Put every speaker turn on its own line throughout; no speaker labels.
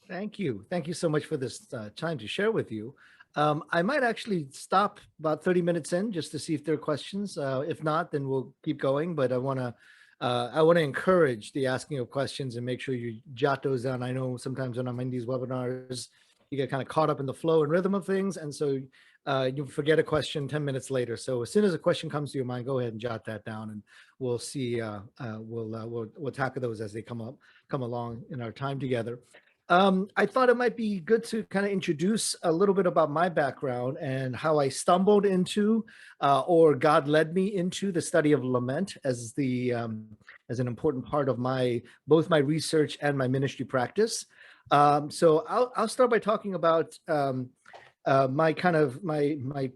Thank you. Thank you so much for this time to share with you. I might actually stop about 30 minutes in just to see if there are questions. If not, then we'll keep going. But I want to encourage the asking of questions and make sure you jot those down. I know sometimes when I'm in these webinars, you get kind of caught up in the flow and rhythm of things, and so you forget a question 10 minutes later. So as soon as a question comes to your mind, go ahead and jot that down, and we'll see. We'll tackle those as they come along in our time together. I thought it might be good to kind of introduce a little bit about my background and how I stumbled into, or God led me into the study of lament as an important part of both my research and my ministry practice. So I'll start by talking about my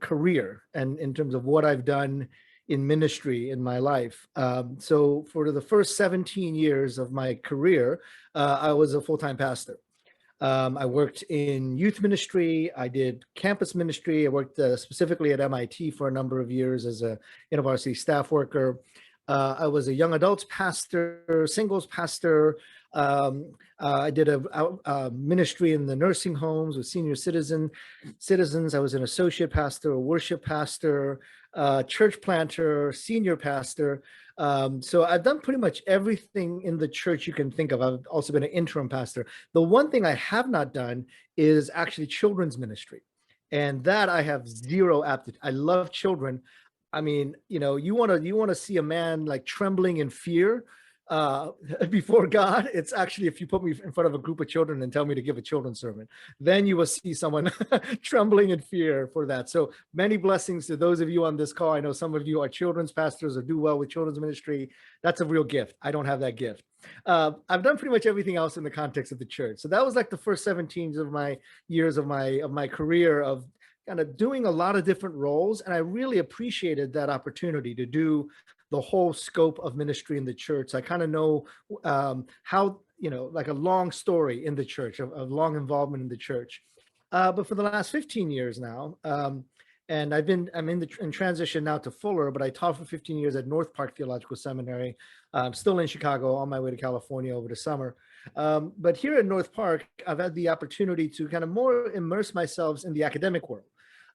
career and in terms of what I've done in ministry in my life. So for the first 17 years of my career, I was a full-time pastor. I worked in youth ministry. I did campus ministry. I worked specifically at MIT for a number of years as a university staff worker. I was a young adults pastor, singles pastor. I did a ministry in the nursing homes with senior citizens. I was an associate pastor, a worship pastor, church planter, senior pastor. So I've done pretty much everything in the church you can think of. I've also been an interim pastor. The one thing I have not done is actually children's ministry. And that I have zero aptitude. I love children. I mean, you want to see a man like trembling in fear uh, before God. It's actually if you put me in front of a group of children and tell me to give a children's sermon, then you will see someone trembling in fear for that. So many blessings to those of you on this call. I know some of you are children's pastors or do well with children's ministry. That's a real gift. I don't have that gift. I've done pretty much everything else in the context of the church. So that was like the first 17 of my years of my career of kind of doing a lot of different roles. And I really appreciated that opportunity to do the whole scope of ministry in the church. I kind of know how, like a long story in the church, a long involvement in the church. But for the last 15 years now, and I'm in transition now to Fuller, but I taught for 15 years at North Park Theological Seminary. I'm still in Chicago, on my way to California over the summer. But here at North Park, I've had the opportunity to kind of more immerse myself in the academic world.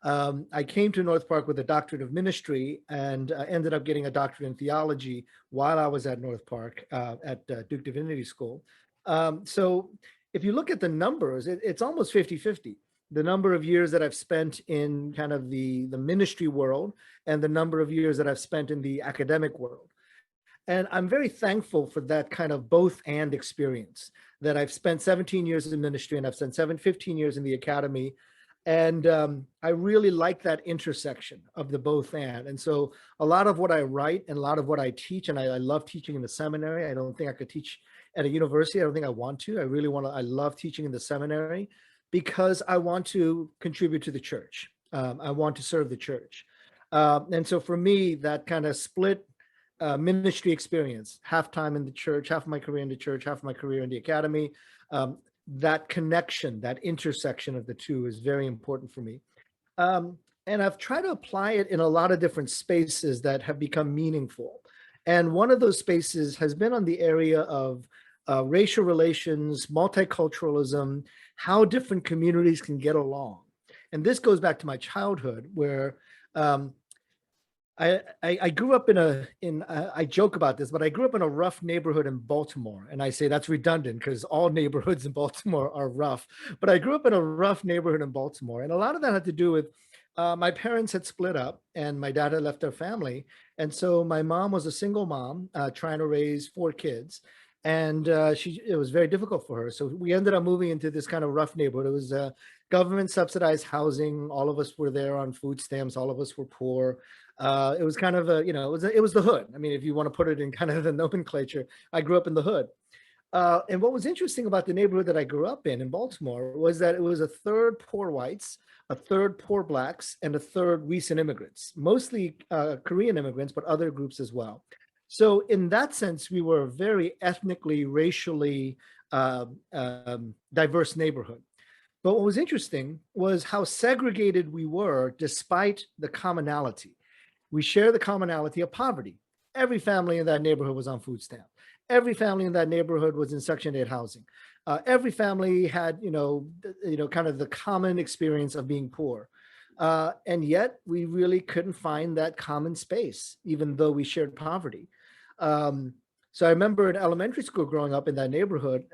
I came to North Park with a doctorate of ministry and ended up getting a doctorate in theology while I was at North Park at Duke Divinity School. So if you look at the numbers, it's almost 50-50. The number of years that I've spent in kind of the ministry world and the number of years that I've spent in the academic world. And I'm very thankful for that kind of both and experience that I've spent 17 years in ministry and I've spent 15 years in the academy. And I really like that intersection of the both and so a lot of what I write and a lot of what I teach, and I love teaching in the seminary. I don't think I could teach at a university. I don't think I want to. I love teaching in the seminary because I want to contribute to the church. I want to serve the church. And so for me, that kind of split ministry experience, half time in the church, half my career in the church, half my career in the academy, that connection, that intersection of the two is very important for me. And I've tried to apply it in a lot of different spaces that have become meaningful. And one of those spaces has been on the area of racial relations, multiculturalism, how different communities can get along. And this goes back to my childhood where I grew up I joke about this, but I grew up in a rough neighborhood in Baltimore. And I say that's redundant because all neighborhoods in Baltimore are rough. But I grew up in a rough neighborhood in Baltimore. And a lot of that had to do with my parents had split up and my dad had left their family. And so my mom was a single mom trying to raise 4 kids. And it was very difficult for her. So we ended up moving into this kind of rough neighborhood. It was government subsidized housing. All of us were there on food stamps. All of us were poor. It was kind of it was the hood. I mean, if you want to put it in kind of the nomenclature, I grew up in the hood. And what was interesting about the neighborhood that I grew up in Baltimore was that it was a third poor whites, a third poor blacks, and a third recent immigrants, mostly Korean immigrants, but other groups as well. So in that sense, we were a very ethnically, racially diverse neighborhood. But what was interesting was how segregated we were despite the commonality. We share the commonality of poverty. every family in that neighborhood was on food stamp. Every family in that neighborhood was in Section 8 housing. Every family had, kind of the common experience of being poor. And yet we really couldn't find that common space, even though we shared poverty. So I remember in elementary school growing up in that neighborhood,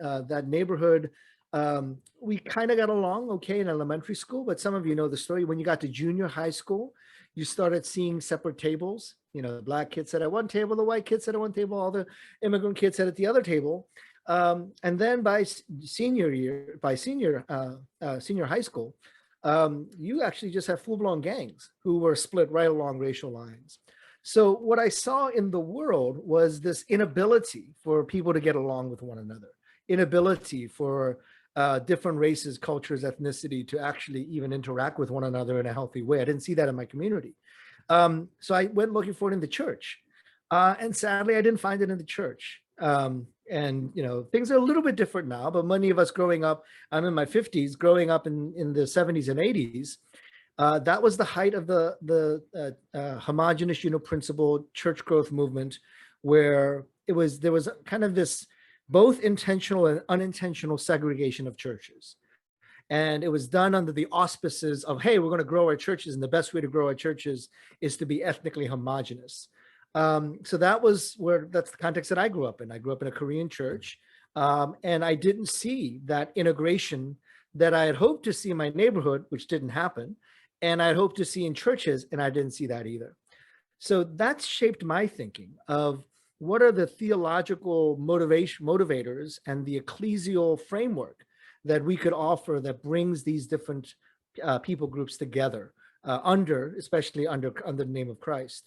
we kind of got along okay in elementary school, but some of you know the story. When you got to junior high school, you started seeing separate tables. The black kids sat at one table, the white kids sat at one table, all the immigrant kids sat at the other table. And then by senior high school, you actually just have full-blown gangs who were split right along racial lines. So what I saw in the world was this inability for people to get along with one another, inability for different races, cultures, ethnicity to actually even interact with one another in a healthy way. I didn't see that in my community. So I went looking for it in the church. And sadly, I didn't find it in the church. And things are a little bit different now, but many of us growing up, I'm in my 50s, growing up in the 70s and 80s, that was the height of the homogenous principle church growth movement, where there was kind of this both intentional and unintentional segregation of churches. And it was done under the auspices of, hey, we're going to grow our churches, and the best way to grow our churches is to be ethnically homogenous. So that's the context that I grew up in. I grew up in a Korean church, and I didn't see that integration that I had hoped to see in my neighborhood, which didn't happen, and I had hoped to see in churches, and I didn't see that either. So that's shaped my thinking of what are the theological motivators and the ecclesial framework that we could offer that brings these different people groups together especially under the name of Christ.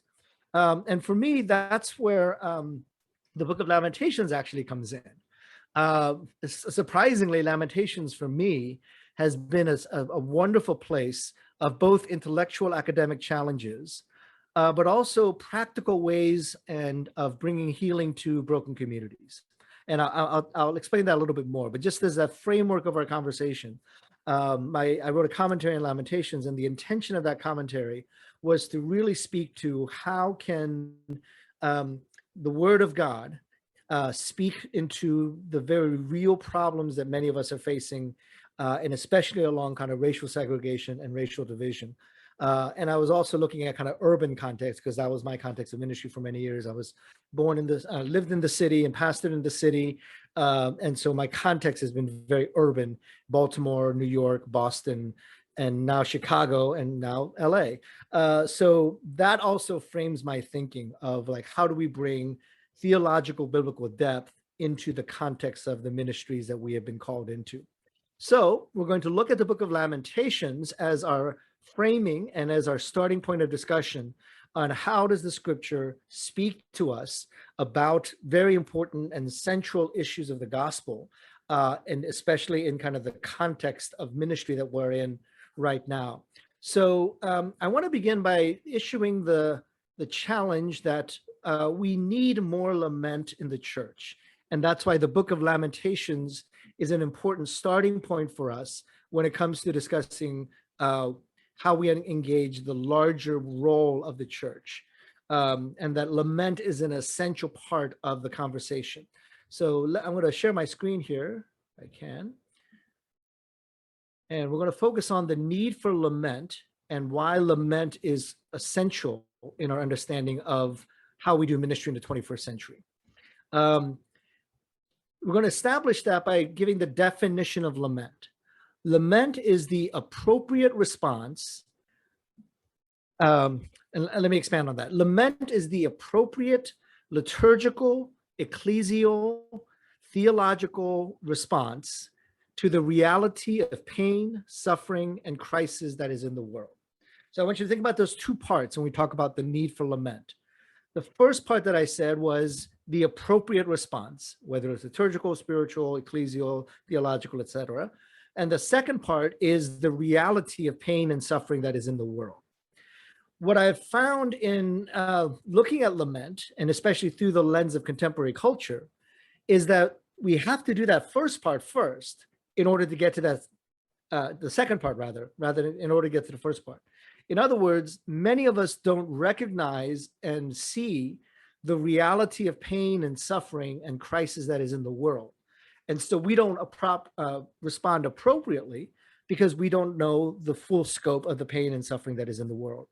And for me, that's where the book of Lamentations actually comes in. Surprisingly, Lamentations for me has been a wonderful place of both intellectual academic challenges, but also practical ways and of bringing healing to broken communities. And I'll explain that a little bit more, but just as a framework of our conversation, I wrote a commentary on Lamentations, and the intention of that commentary was to really speak to how can the Word of God speak into the very real problems that many of us are facing, and especially along kind of racial segregation and racial division. And I was also looking at kind of urban context, because that was my context of ministry for many years. I was born in this, lived in the city and pastored in the city. And so my context has been very urban: Baltimore, New York, Boston, and now Chicago, and now LA. So that also frames my thinking of like, how do we bring theological biblical depth into the context of the ministries that we have been called into? So we're going to look at the book of Lamentations as our framing and as our starting point of discussion on how does the scripture speak to us about very important and central issues of the gospel, and especially in kind of the context of ministry that we're in right now. So I want to begin by issuing the challenge that we need more lament in the church. And that's why the book of Lamentations is an important starting point for us when it comes to discussing how we engage the larger role of the church, and that lament is an essential part of the conversation. So I'm going to share my screen here, if I can. And we're going to focus on the need for lament and why lament is essential in our understanding of how we do ministry in the 21st century. We're going to establish that by giving the definition of lament. Lament is the appropriate response. And let me expand on that. Lament is the appropriate liturgical, ecclesial, theological response to the reality of pain, suffering, and crisis that is in the world. So I want you to think about those two parts when we talk about the need for lament. The first part that I said was the appropriate response, whether it's liturgical, spiritual, ecclesial, theological, etc. And the second part is the reality of pain and suffering that is in the world. What I've found in looking at lament, and especially through the lens of contemporary culture, is that we have to do that first part first in order to get to that, the second part rather than in order to get to the first part. In other words, many of us don't recognize and see the reality of pain and suffering and crisis that is in the world. And so we don't respond appropriately because we don't know the full scope of the pain and suffering that is in the world.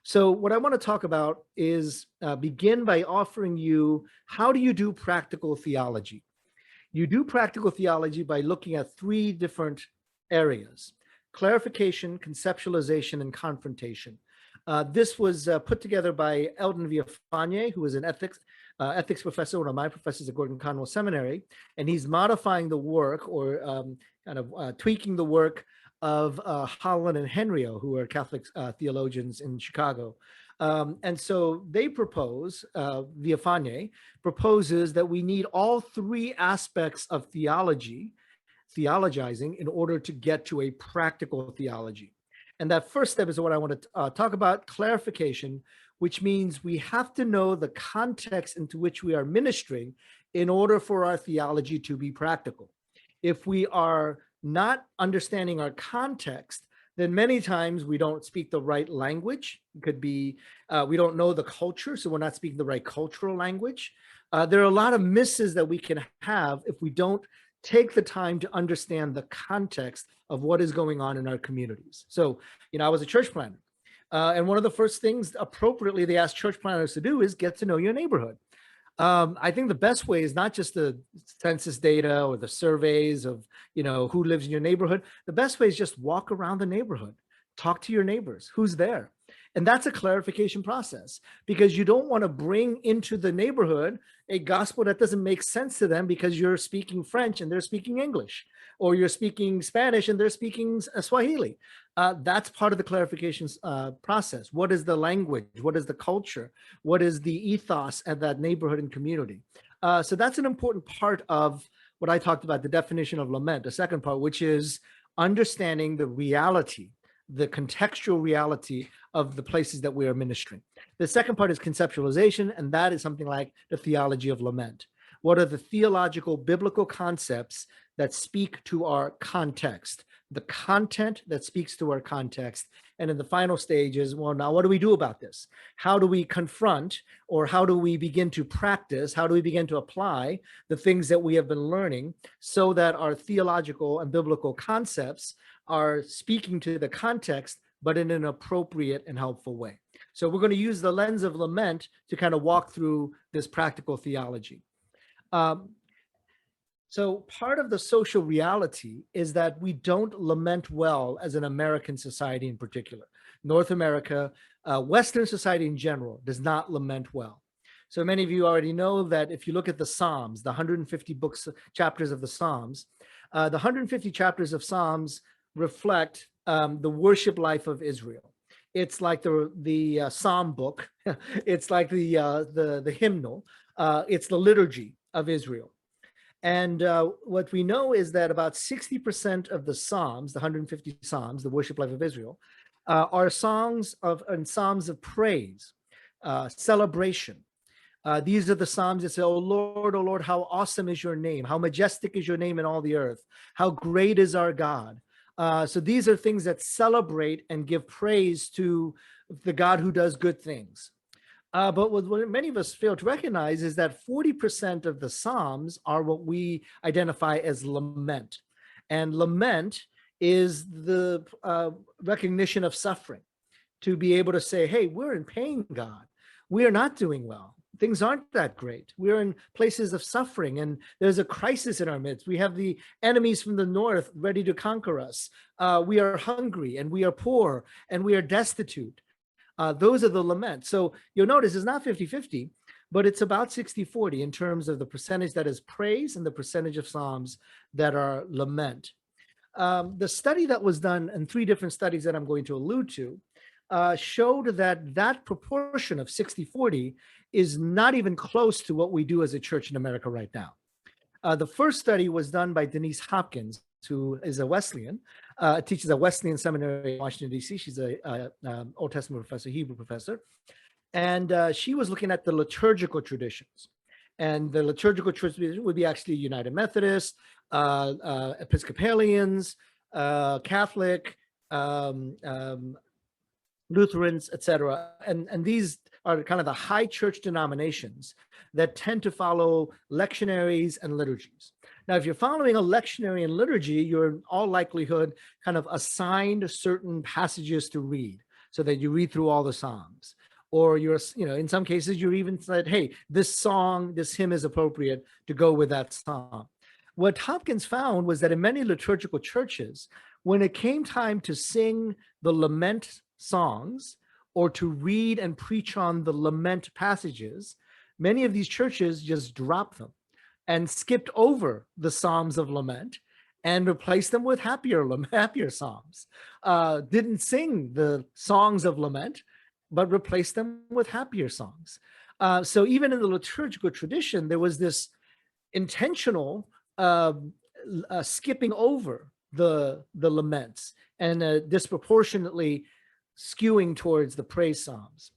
So what I want to talk about is begin by offering you, how do you do practical theology? You do practical theology by looking at three different areas: clarification, conceptualization, and confrontation. This was put together by Eldon Villafañe, who is an ethics professor, one of my professors at Gordon-Conwell Seminary, and he's modifying the work, or tweaking the work of Holland and Henrio, who are Catholic theologians in Chicago. And so they propose, Villafañe proposes that we need all three aspects of theologizing, in order to get to a practical theology. And that first step is what I want to talk about: clarification, which means we have to know the context into which we are ministering in order for our theology to be practical. If we are not understanding our context, then many times we don't speak the right language. It could be we don't know the culture, so we're not speaking the right cultural language. There are a lot of misses that we can have if we don't take the time to understand the context of what is going on in our communities. So, I was a church planter. And one of the first things appropriately they ask church planners to do is get to know your neighborhood. I think the best way is not just the census data or the surveys of, who lives in your neighborhood. The best way is just walk around the neighborhood, talk to your neighbors, who's there. And that's a clarification process, because you don't want to bring into the neighborhood a gospel that doesn't make sense to them because you're speaking French and they're speaking English, or you're speaking Spanish and they're speaking Swahili. That's part of the clarification process. What is the language? What is the culture? What is the ethos of that neighborhood and community? So that's an important part of what I talked about, the definition of lament, the second part, which is understanding the reality, the contextual reality of the places that we are ministering. The second part is conceptualization, and that is something like the theology of lament. What are the theological biblical concepts that speak to our context, the content that speaks to our context? And in the final stage is, well, now what do we do about this? How do we confront, or how do we begin to practice? How do we begin to apply the things that we have been learning so that our theological and biblical concepts are speaking to the context, but in an appropriate and helpful way? So we're going to use the lens of lament to kind of walk through this practical theology. So part of the social reality is that we don't lament well as an American society in particular. North America, Western society in general, does not lament well. So many of you already know that if you look at the Psalms, the 150 chapters of the Psalms, the 150 chapters of Psalms reflect the worship life of Israel. It's like the Psalm book. It's like the hymnal. It's the liturgy of Israel. And what we know is that about 60% of the Psalms, the 150 Psalms, the worship life of Israel, are songs and psalms of praise, celebration. These are the psalms that say, oh Lord, how awesome is your name. How majestic is your name in all the earth. How great is our God. So these are things that celebrate and give praise to the God who does good things. But what many of us fail to recognize is that 40% of the Psalms are what we identify as lament. And lament is the recognition of suffering, to be able to say, hey, we're in pain, God. We are not doing well. Things aren't that great. We're in places of suffering, and there's a crisis in our midst. We have the enemies from the north ready to conquer us. We are hungry, and we are poor, and we are destitute. Those are the laments. So you'll notice it's not 50-50, but it's about 60-40 in terms of the percentage that is praise and the percentage of Psalms that are lament. The study that was done, and 3 different studies that I'm going to allude to, showed that proportion of 60-40 is not even close to what we do as a church in America right now. The first study was done by Denise Hopkins, who is a Wesleyan, teaches at Wesleyan Seminary in Washington, D.C. She's a Old Testament professor, Hebrew professor. And she was looking at the liturgical traditions. And the liturgical tradition would be actually United Methodists, Episcopalians, Catholic, Lutherans, etc. And these are kind of the high church denominations that tend to follow lectionaries and liturgies. Now, if you're following a lectionary and liturgy, you're in all likelihood kind of assigned certain passages to read so that you read through all the Psalms. Or you're, in some cases, you're even said, hey, this song, this hymn is appropriate to go with that psalm. What Hopkins found was that in many liturgical churches, when it came time to sing the lament songs or to read and preach on the lament passages, many of these churches just dropped them and skipped over the Psalms of Lament and replaced them with happier Psalms. Didn't sing the songs of lament, but replaced them with happier songs. So even in the liturgical tradition, there was this intentional skipping over the laments and disproportionately skewing towards the praise psalms.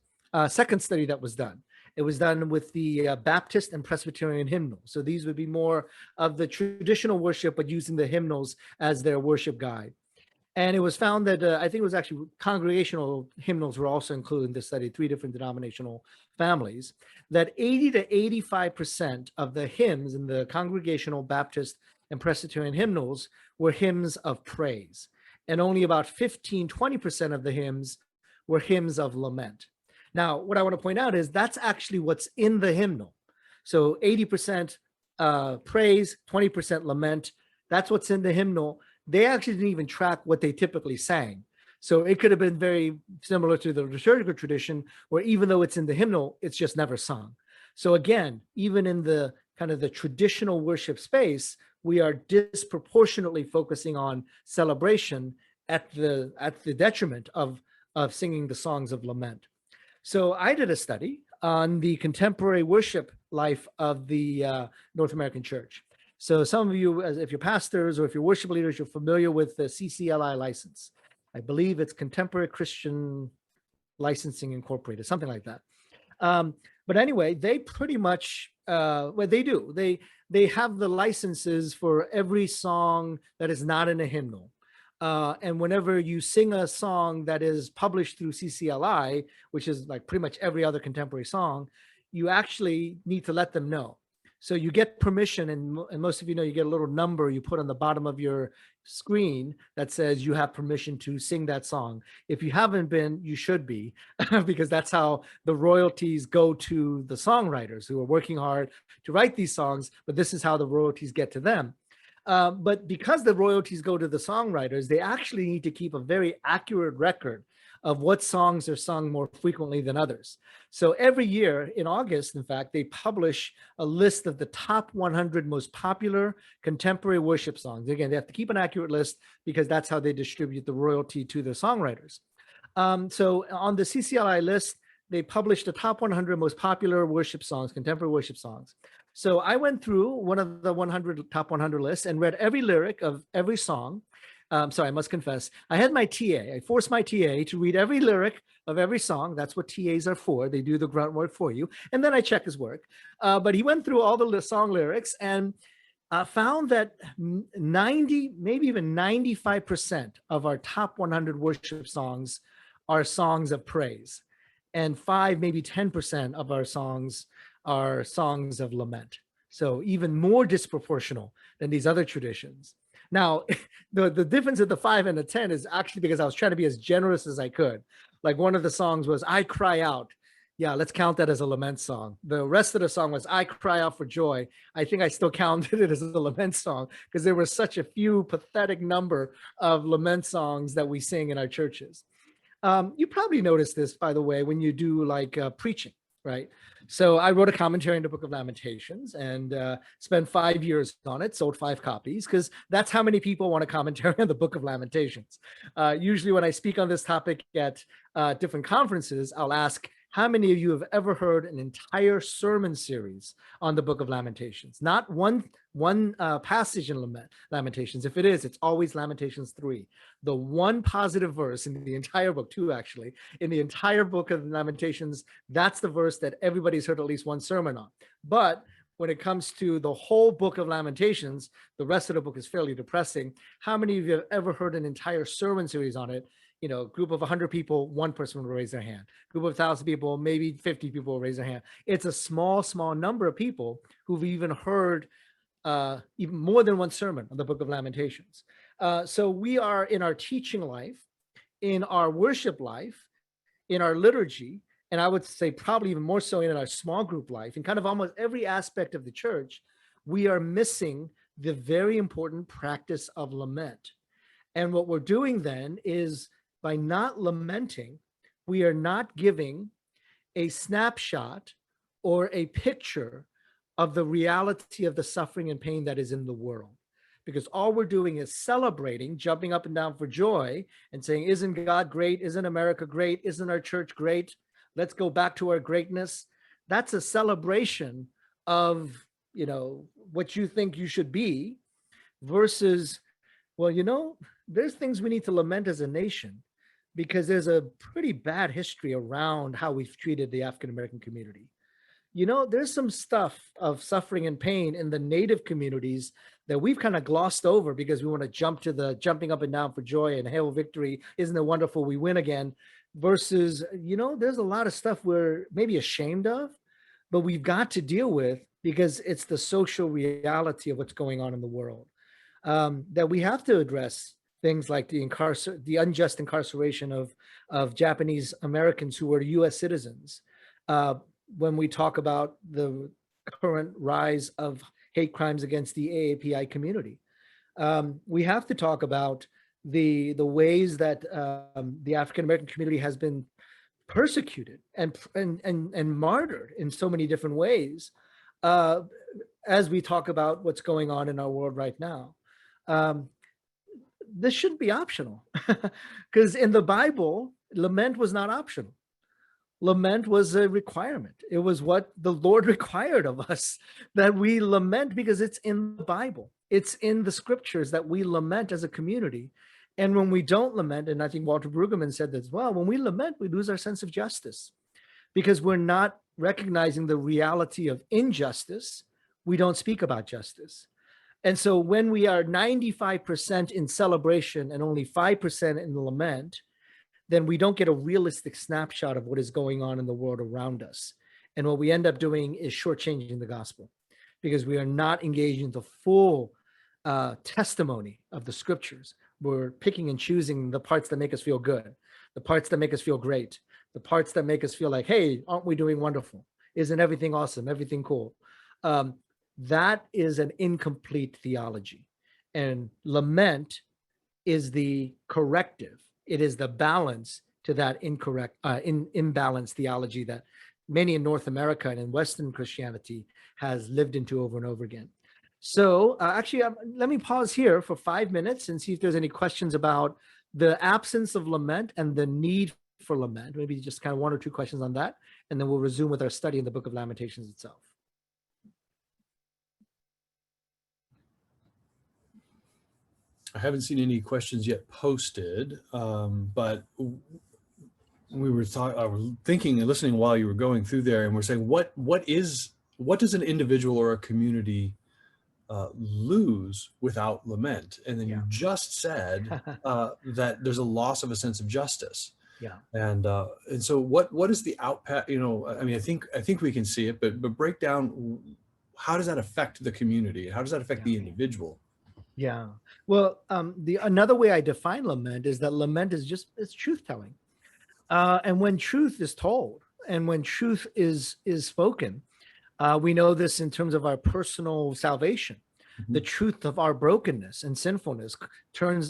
Second study that was done. It was done with the Baptist and Presbyterian hymnals. So these would be more of the traditional worship, but using the hymnals as their worship guide. And it was found that I think it was actually congregational hymnals were also included in this study, 3 different denominational families, that 80 to 85% of the hymns in the congregational Baptist and Presbyterian hymnals were hymns of praise. And only about 15-20% of the hymns were hymns of lament. Now, what I want to point out is that's actually what's in the hymnal. So 80% praise, 20% lament, that's what's in the hymnal. They actually didn't even track what they typically sang. So it could have been very similar to the liturgical tradition, where even though it's in the hymnal, it's just never sung. So again, even in the kind of the traditional worship space, we are disproportionately focusing on celebration at the detriment of singing the songs of lament. So I did a study on the contemporary worship life of the North American church. So some of you, if you're pastors or if you're worship leaders, you're familiar with the CCLI license. I believe it's Contemporary Christian Licensing Incorporated, something like that. But anyway, they pretty much, what they do, they have the licenses for every song that is not in a hymnal. And whenever you sing a song that is published through CCLI, which is like pretty much every other contemporary song, you actually need to let them know. So you get permission, and most of you know, you get a little number you put on the bottom of your screen that says you have permission to sing that song. If you haven't been, you should be, because that's how the royalties go to the songwriters who are working hard to write these songs, but this is how the royalties get to them. But because the royalties go to the songwriters, they actually need to keep a very accurate record of what songs are sung more frequently than others. So every year in August, in fact, they publish a list of the top 100 most popular contemporary worship songs. Again, they have to keep an accurate list because that's how they distribute the royalty to the songwriters. So on the CCLI list, they published the top 100 most popular worship songs, contemporary worship songs. So I went through one of the top 100 lists and read every lyric of every song. Sorry, I must confess, I had my TA. I forced my TA to read every lyric of every song. That's what TAs are for. They do the grunt work for you. And then I check his work. But he went through all the song lyrics and found that 90, maybe even 95% of our top 100 worship songs are songs of praise. And 5, maybe 10% of our songs are songs of lament. So even more disproportional than these other traditions. Now, the difference of the 5 and the 10 is actually because I was trying to be as generous as I could. Like one of the songs was, I Cry Out. Yeah, let's count that as a lament song. The rest of the song was, I Cry Out for Joy. I think I still counted it as a lament song because there were such a few pathetic number of lament songs that we sing in our churches. You probably noticed this, by the way, when you do like preaching, right? So I wrote a commentary on the Book of Lamentations and spent 5 years on it, sold 5 copies, because that's how many people want a commentary on the Book of Lamentations. Usually when I speak on this topic at different conferences, I'll ask, how many of you have ever heard an entire sermon series on the Book of Lamentations? Not one passage in Lamentations. If it is, it's always Lamentations 3. The one positive verse in the entire book, 2 actually, in the entire book of Lamentations, that's the verse that everybody's heard at least one sermon on. But when it comes to the whole book of Lamentations, the rest of the book is fairly depressing. How many of you have ever heard an entire sermon series on it? group of 100 people, one person will raise their hand. Group of 1,000 people, maybe 50 people will raise their hand. It's a small number of people who've even heard even more than one sermon on the book of Lamentations. So we are in our teaching life, in our worship life, in our liturgy, and I would say probably even more so in our small group life, in kind of almost every aspect of the church, we are missing the very important practice of lament. And what we're doing then is, by not lamenting, we are not giving a snapshot or a picture of the reality of the suffering and pain that is in the world. Because all we're doing is celebrating, jumping up and down for joy and saying, isn't God great? Isn't America great? Isn't our church great? Let's go back to our greatness. That's a celebration of, what you think you should be, versus, well, there's things we need to lament as a nation, because there's a pretty bad history around how we've treated the African-American community. There's some stuff of suffering and pain in the Native communities that we've kind of glossed over because we want to jump to the jumping up and down for joy and hail victory. Isn't it wonderful we win again? Versus, there's a lot of stuff we're maybe ashamed of, but we've got to deal with because it's the social reality of what's going on in the world. That we have to address things like the unjust incarceration of Japanese Americans who were U.S. citizens. When we talk about the current rise of hate crimes against the AAPI community, we have to talk about the ways that the African American community has been persecuted and martyred in so many different ways, as we talk about what's going on in our world right now. This shouldn't be optional, because in the Bible, lament was not optional. Lament was a requirement. It was what the Lord required of us, that we lament, because it's in the Bible. It's in the scriptures that we lament as a community. And when we don't lament, and I think Walter Brueggemann said that as well, when we lament, we lose our sense of justice, because we're not recognizing the reality of injustice. We don't speak about justice. And so when we are 95% in celebration and only 5% in the lament, then we don't get a realistic snapshot of what is going on in the world around us. And what we end up doing is shortchanging the gospel, because we are not engaging the full testimony of the scriptures. We're picking and choosing the parts that make us feel good, the parts that make us feel great, the parts that make us feel like, hey, aren't we doing wonderful? Isn't everything awesome? Everything cool? That is an incomplete theology. And lament is the corrective. It is the balance to that imbalanced theology that many in North America and in Western Christianity has lived into over and over again. So actually, let me pause here for 5 minutes and see if there's any questions about the absence of lament and the need for lament. Maybe just kind of 1 or 2 questions on that, and then we'll resume with our study in the book of Lamentations itself.
I haven't seen any questions yet posted, but we were thinking and listening while you were going through there, and we're saying, what does an individual or a community lose without lament? And then you just said that there's a loss of a sense of justice.
Yeah.
And so what is the outpath? I mean, I think we can see it, but break down, how does that affect the community? How does that affect the individual?
Yeah. Well, another way I define lament is that lament is it's truth telling. And when truth is told and when truth is spoken, we know this in terms of our personal salvation. Mm-hmm. The truth of our brokenness and sinfulness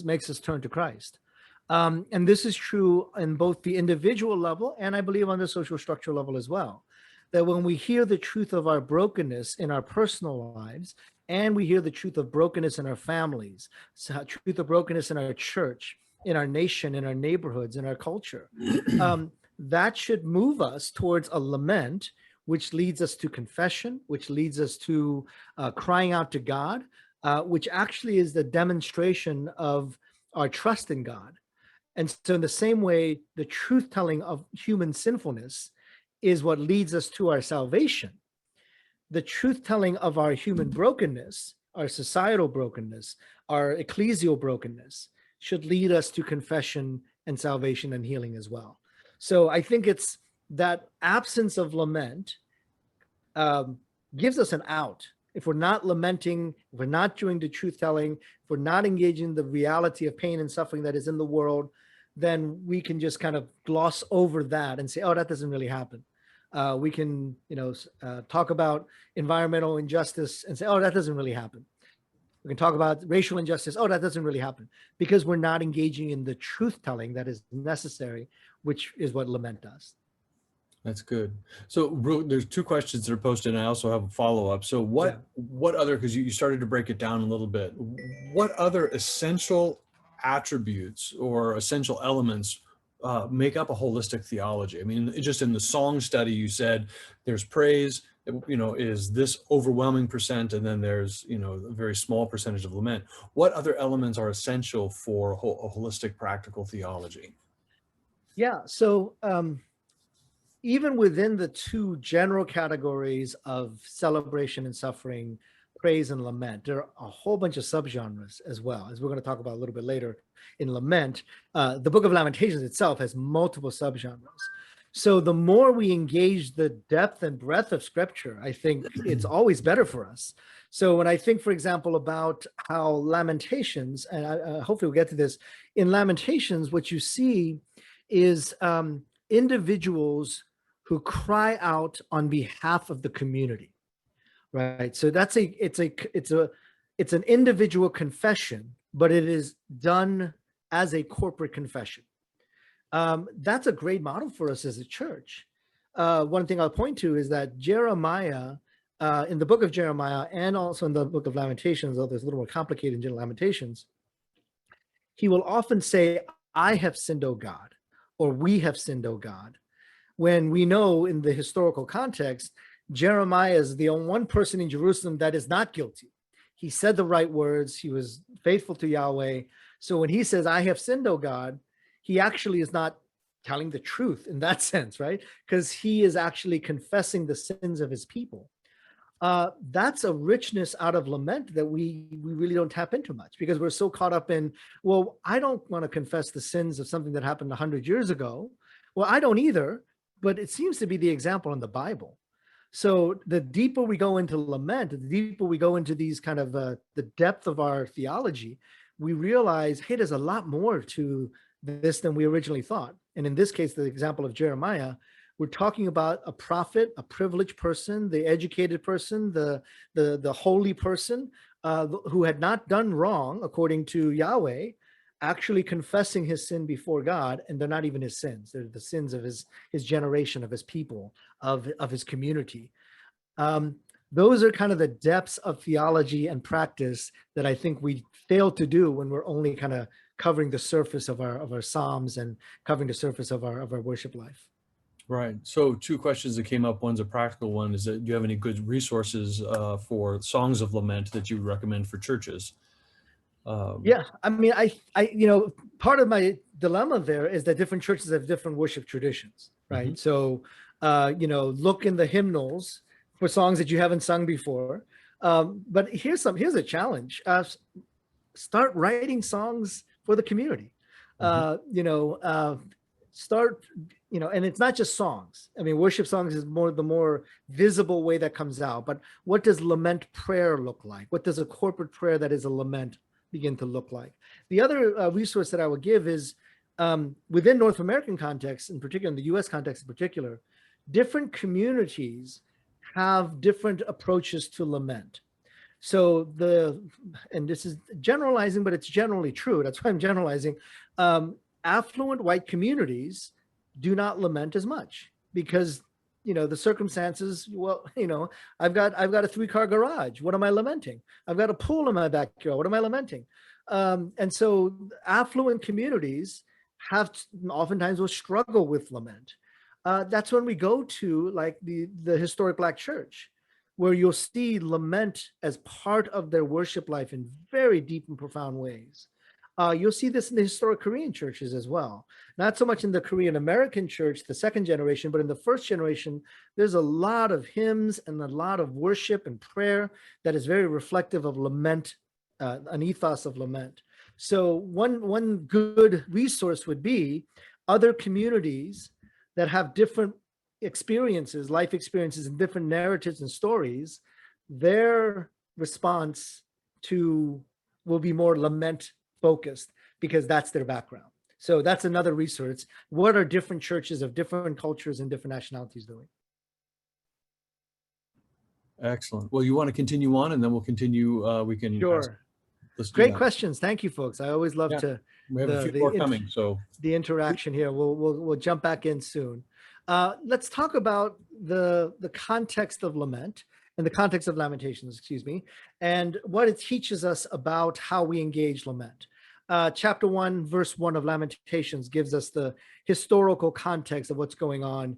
makes us turn to Christ. And this is true in both the individual level and I believe on the social structural level as well. That when we hear the truth of our brokenness in our personal lives, and we hear the truth of brokenness in our families, truth of brokenness in our church, in our nation, in our neighborhoods, in our culture, that should move us towards a lament, which leads us to confession, which leads us to crying out to God, which actually is the demonstration of our trust in God. And so in the same way, the truth-telling of human sinfulness is what leads us to our salvation. The truth-telling of our human brokenness, our societal brokenness, our ecclesial brokenness should lead us to confession and salvation and healing as well. So I think it's that absence of lament gives us an out. If we're not lamenting, if we're not doing the truth telling, if we're not engaging the reality of pain and suffering that is in the world, then we can just kind of gloss over that and say, oh, that doesn't really happen. We can, talk about environmental injustice and say, oh, that doesn't really happen. We can talk about racial injustice. Oh, that doesn't really happen, because we're not engaging in the truth telling that is necessary, which is what lament does.
That's good. So there's two questions that are posted, and I also have a follow-up. So what other, because you started to break it down a little bit, what other essential attributes or essential elements make up a holistic theology? I mean, just in the song study, you said there's praise, is this overwhelming percent, and then there's, a very small percentage of lament. What other elements are essential for a holistic practical theology?
Yeah, so even within the two general categories of celebration and suffering, praise and lament, there are a whole bunch of subgenres as well, as we're going to talk about a little bit later. In lament, the book of Lamentations itself has multiple subgenres. So the more we engage the depth and breadth of scripture, I think it's always better for us. So when I think, for example, about how Lamentations, and hopefully we'll get to this, in Lamentations, what you see is individuals who cry out on behalf of the community, right? So it's an individual confession, but it is done as a corporate confession. That's a great model for us as a church. One thing I'll point to is that Jeremiah, in the book of Jeremiah and also in the book of Lamentations, although it's a little more complicated in Lamentations, he will often say, I have sinned, O God, or we have sinned, O God. When we know in the historical context, Jeremiah is the only one person in Jerusalem that is not guilty. He said the right words. He was faithful to Yahweh. So when he says, I have sinned, O God, he actually is not telling the truth in that sense, right? Because he is actually confessing the sins of his people. That's a richness out of lament that we really don't tap into much, because we're so caught up in, well, I don't want to confess the sins of something that happened 100 years ago. Well, I don't either, but it seems to be the example in the Bible. So the deeper we go into lament, the deeper we go into these kind of the depth of our theology, we realize, hey, there's a lot more to this than we originally thought. And in this case, the example of Jeremiah, we're talking about a prophet, a privileged person, the educated person, the holy person who had not done wrong according to Yahweh, actually confessing his sin before God, and they're not even his sins. They're the sins of his generation, of his people, of his community. Those are kind of the depths of theology and practice that I think we fail to do when we're only kind of covering the surface of our Psalms and covering the surface of our worship life.
Right. So two questions that came up. One's a practical one. Is that, do you have any good resources for songs of lament that you would recommend for churches?
Yeah, I mean, I part of my dilemma there is that different churches have different worship traditions, right? So, look in the hymnals for songs that you haven't sung before. But here's a challenge. Start writing songs for the community. Start, and it's not just songs. I mean, worship songs is the more visible way that comes out. But what does lament prayer look like? What does a corporate prayer that is a lament begin to look like? The other resource that I would give is within North American context, in particular, in the US context in particular, different communities have different approaches to lament. So and this is generalizing, but it's generally true. That's why I'm generalizing. Affluent white communities do not lament as much because, the circumstances, well, I've got a 3-car garage. What am I lamenting? I've got a pool in my backyard. What am I lamenting? And so affluent communities oftentimes will struggle with lament. That's when we go to like the historic Black church, where you'll see lament as part of their worship life in very deep and profound ways. You'll see this in the historic Korean churches as well. Not so much in the Korean American church, the second generation, but in the first generation, there's a lot of hymns and a lot of worship and prayer that is very reflective of lament, an ethos of lament. So one good resource would be other communities that have different experiences, life experiences, and different narratives and stories. Their response to will be more lament focused because that's their background. So that's another resource. What are different churches of different cultures and different nationalities doing?
Excellent. Well, you want to continue on, and then we'll continue. We can.
Sure.
Let's do
Great
that.
questions. Thank you, folks. I always love
Yeah.
to
We have a few more coming, so
the interaction here. We'll jump back in soon. Let's talk about the context of lament and the context of Lamentations, excuse me, and what it teaches us about how we engage lament. Chapter 1, verse 1 of Lamentations gives us the historical context of what's going on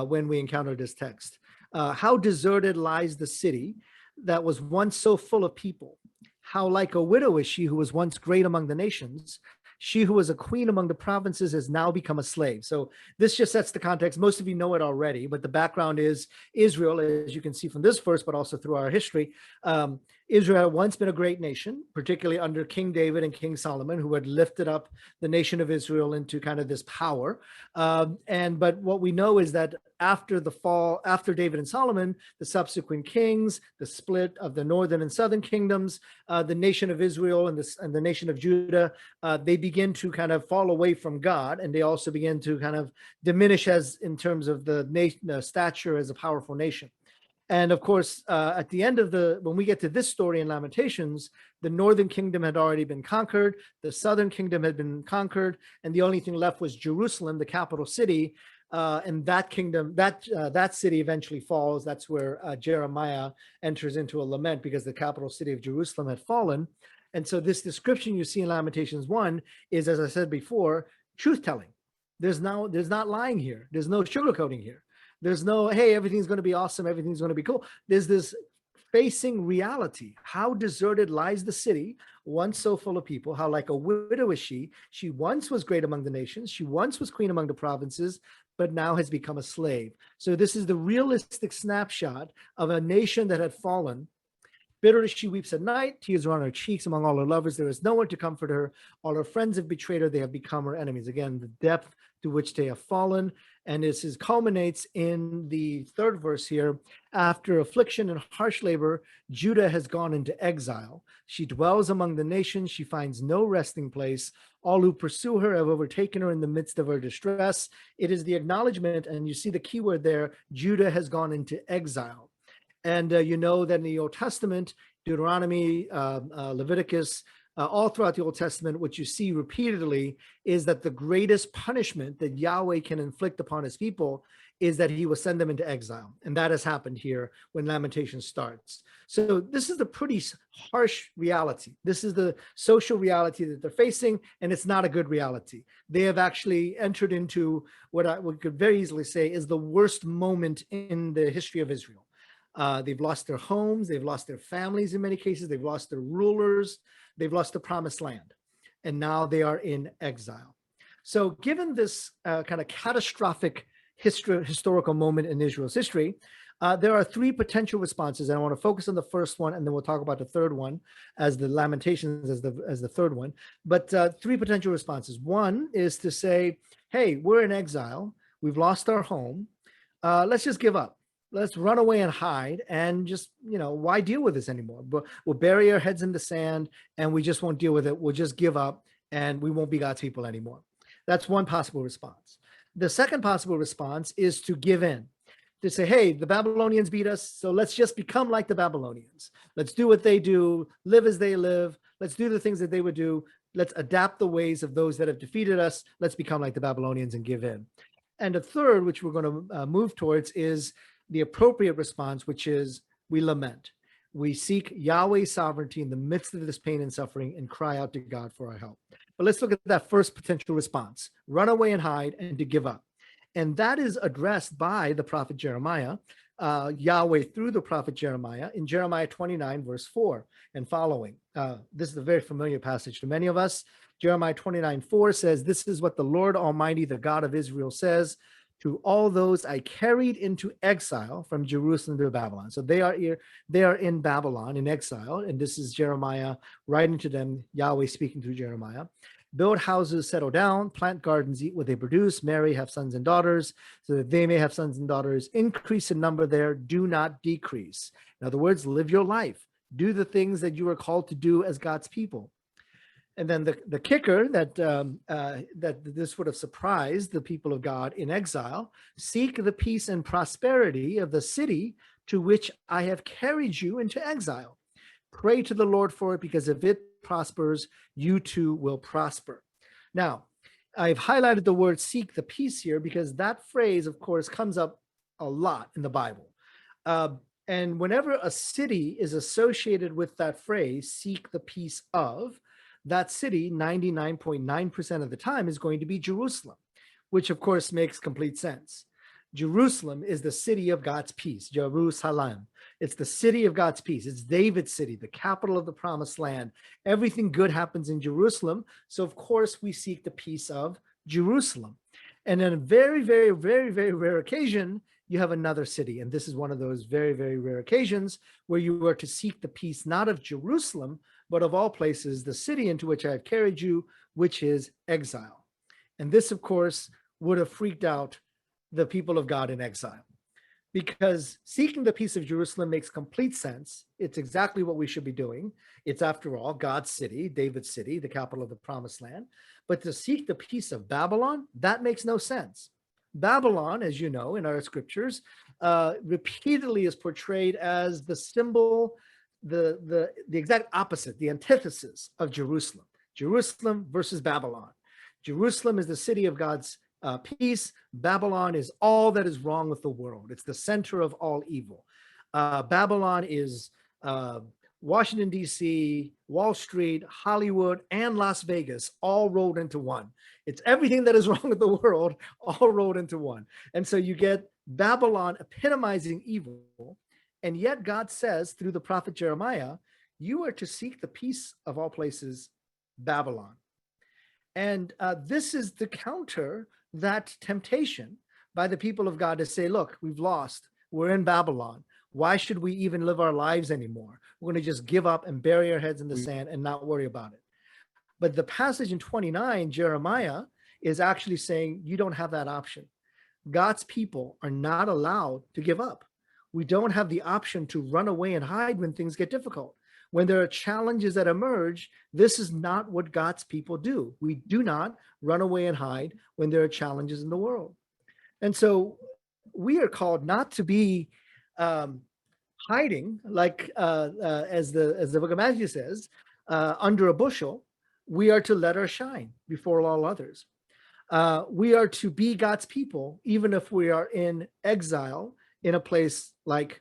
when we encounter this text. How deserted lies the city that was once so full of people. How like a widow is she who was once great among the nations. She who was a queen among the provinces has now become a slave. So this just sets the context. Most of you know it already, but the background is Israel, as you can see from this verse, but also through our history. Israel had once been a great nation, particularly under King David and King Solomon, who had lifted up the nation of Israel into kind of this power. But what we know is that after the fall, after David and Solomon, the subsequent kings, the split of the northern and southern kingdoms, the nation of Israel and the nation of Judah, they begin to kind of fall away from God, and they also begin to kind of diminish as in terms of the stature as a powerful nation. And of course, at the end of when we get to this story in Lamentations, the northern kingdom had already been conquered, the southern kingdom had been conquered, and the only thing left was Jerusalem, the capital city. And that kingdom, that city eventually falls. That's where Jeremiah enters into a lament because the capital city of Jerusalem had fallen. And so this description you see in Lamentations 1 is, as I said before, truth-telling. There's not lying here. There's no sugarcoating here. There's no, hey, everything's going to be awesome. Everything's going to be cool. There's this facing reality. How deserted lies the city, once so full of people. How like a widow is she. She once was great among the nations. She once was queen among the provinces, but now has become a slave. So this is the realistic snapshot of a nation that had fallen. Bitter as she weeps at night, tears are on her cheeks among all her lovers. There is no one to comfort her. All her friends have betrayed her. They have become her enemies. Again, the depth to which they have fallen. And this culminates in the third verse here. After affliction and harsh labor, Judah has gone into exile. She dwells among the nations. She finds no resting place. All who pursue her have overtaken her in the midst of her distress. It is the acknowledgement, and you see the key word there, Judah has gone into exile. And you know that in the Old Testament, Deuteronomy, Leviticus, all throughout the Old Testament, what you see repeatedly is that the greatest punishment that Yahweh can inflict upon his people is that he will send them into exile. And that has happened here when Lamentations starts. So this is a pretty harsh reality. This is the social reality that they're facing, and it's not a good reality. They have actually entered into what we could very easily say is the worst moment in the history of Israel. They've lost their homes, they've lost their families in many cases, they've lost their rulers, they've lost the promised land, and now they are in exile. So given this kind of catastrophic historical moment in Israel's history, there are three potential responses, and I want to focus on the first one, and then we'll talk about the third one as the Lamentations as the third one. But three potential responses. One is to say, hey, we're in exile, we've lost our home, let's just give up. Let's run away and hide and just, why deal with this anymore? But we'll bury our heads in the sand and we just won't deal with it. We'll just give up and we won't be God's people anymore. That's one possible response. The second possible response is to give in, to say, hey, the Babylonians beat us, so let's just become like the Babylonians. Let's do what they do, live as they live. Let's do the things that they would do. Let's adapt the ways of those that have defeated us. Let's become like the Babylonians and give in. And the third, which we're going to move towards, is the appropriate response, which is we lament. We seek Yahweh's sovereignty in the midst of this pain and suffering and cry out to God for our help. But let's look at that first potential response, run away and hide and to give up. And that is addressed by the prophet Jeremiah, Yahweh through the prophet Jeremiah in Jeremiah 29, verse 4 and following. This is a very familiar passage to many of us. Jeremiah 29, 4 says, this is what the Lord Almighty, the God of Israel says, to all those I carried into exile from Jerusalem to Babylon. So they are here, they are in Babylon in exile, and this is Jeremiah writing to them, Yahweh speaking through Jeremiah. Build houses, settle down, plant gardens, eat what they produce, marry, have sons and daughters, so that they may have sons and daughters. Increase in number there, do not decrease. In other words, live your life. Do the things that you are called to do as God's people. And then the kicker that this would have surprised the people of God in exile: seek the peace and prosperity of the city to which I have carried you into exile. Pray to the Lord for it, because if it prospers, you too will prosper. Now, I've highlighted the word seek the peace here because that phrase, of course, comes up a lot in the Bible. And whenever a city is associated with that phrase, seek the peace of, that city 99.9% of the time is going to be Jerusalem, which of course makes complete sense. Jerusalem is the city of God's peace, Jerusalem. It's the city of God's peace. It's David's city, the capital of the promised land. Everything good happens in Jerusalem. So of course we seek the peace of Jerusalem. And on a very, very, very, very rare occasion, you have another city. And this is one of those very, very rare occasions where you are to seek the peace, not of Jerusalem, but of all places, the city into which I have carried you, which is exile. And this, of course, would have freaked out the people of God in exile, because seeking the peace of Jerusalem makes complete sense. It's exactly what we should be doing. It's, after all, God's city, David's city, the capital of the promised land. But to seek the peace of Babylon, that makes no sense. Babylon, as you know, in our scriptures, repeatedly is portrayed as the symbol, the exact opposite, the antithesis of Jerusalem. Jerusalem versus Babylon. Jerusalem is the city of God's peace. Babylon is all that is wrong with the world. It's the center of all evil. Babylon is Washington, D.C., Wall Street, Hollywood, and Las Vegas, all rolled into one. It's everything that is wrong with the world, all rolled into one. And so you get Babylon epitomizing evil. And yet God says through the prophet Jeremiah, you are to seek the peace of all places, Babylon. And this is the counter that temptation by the people of God to say, look, we've lost. We're in Babylon. Why should we even live our lives anymore? We're going to just give up and bury our heads in the sand and not worry about it. But the passage in 29, Jeremiah, is actually saying you don't have that option. God's people are not allowed to give up. We don't have the option to run away and hide when things get difficult. When there are challenges that emerge, this is not what God's people do. We do not run away and hide when there are challenges in the world. And so we are called not to be hiding, like as the book of Matthew says, under a bushel. We are to let our shine before all others. We are to be God's people, even if we are in exile in a place like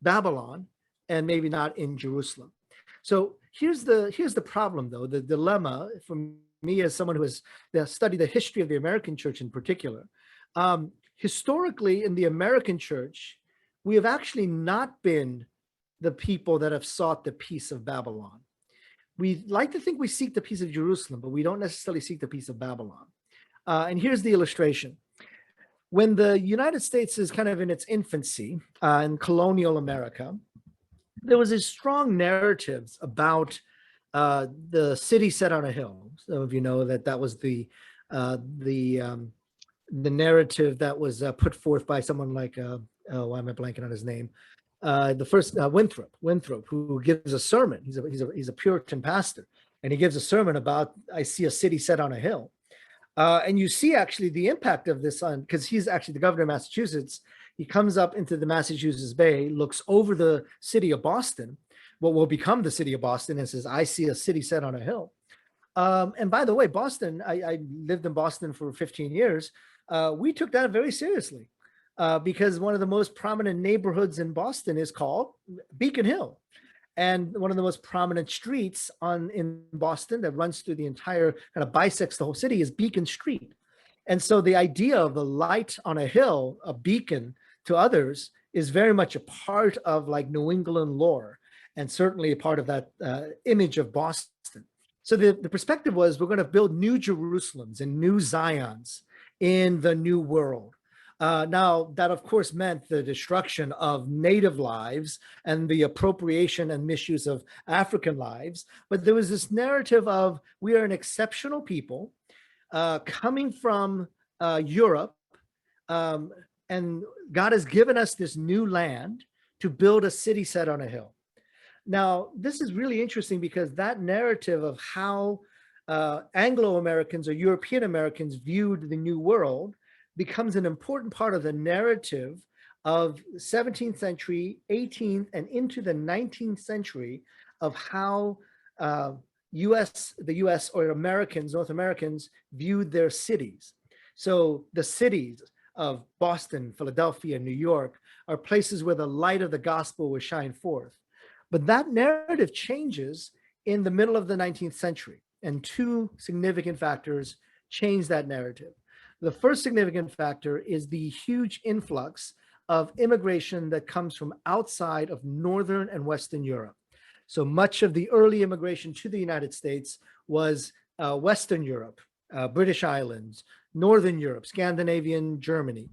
Babylon and maybe not in Jerusalem. So here's the problem, though, the dilemma for me as someone who has studied the history of the American church in particular. Historically, in the American church, we have actually not been the people that have sought the peace of Babylon. We like to think we seek the peace of Jerusalem, but we don't necessarily seek the peace of Babylon. And here's the illustration. When the United States is kind of in its infancy in colonial America, there was a strong narratives about the city set on a hill. Some of you know that was the narrative that was put forth by someone like why am I blanking on his name? The first Winthrop, who gives a sermon. He's a Puritan pastor, and he gives a sermon about I see a city set on a hill. And you see actually the impact of this on, because he's actually the governor of Massachusetts. He comes up into the Massachusetts Bay, looks over the city of Boston, what will become the city of Boston, and says, I see a city set on a hill. And by the way, Boston, I lived in Boston for 15 years. We took that very seriously because one of the most prominent neighborhoods in Boston is called Beacon Hill. And one of the most prominent streets in Boston that runs through the entire, kind of bisects the whole city, is Beacon Street. And so the idea of the light on a hill, a beacon to others, is very much a part of like New England lore, and certainly a part of that image of Boston. So the perspective was, we're going to build new Jerusalems and new Zions in the new world. Now, that of course meant the destruction of native lives and the appropriation and misuse of African lives. But there was this narrative of we are an exceptional people coming from Europe, um, and God has given us this new land to build a city set on a hill. Now, this is really interesting because that narrative of how Anglo-Americans or European Americans viewed the New World becomes an important part of the narrative of 17th century, 18th, and into the 19th century of how the US or Americans, North Americans viewed their cities. So the cities of Boston, Philadelphia, New York are places where the light of the gospel will shine forth. But that narrative changes in the middle of the 19th century, and two significant factors change that narrative. The first significant factor is the huge influx of immigration that comes from outside of Northern and Western Europe. So much of the early immigration to the United States was Western Europe, British Islands, Northern Europe, Scandinavian, Germany.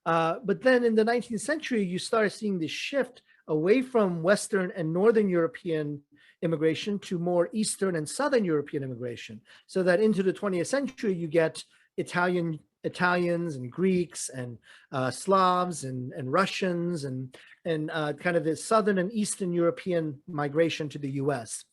But then in the 19th century, you start seeing this shift away from Western and Northern European immigration to more Eastern and Southern European immigration. So that into the 20th century, you get Italians and Greeks and Slavs and Russians and kind of this Southern and Eastern European migration to the US.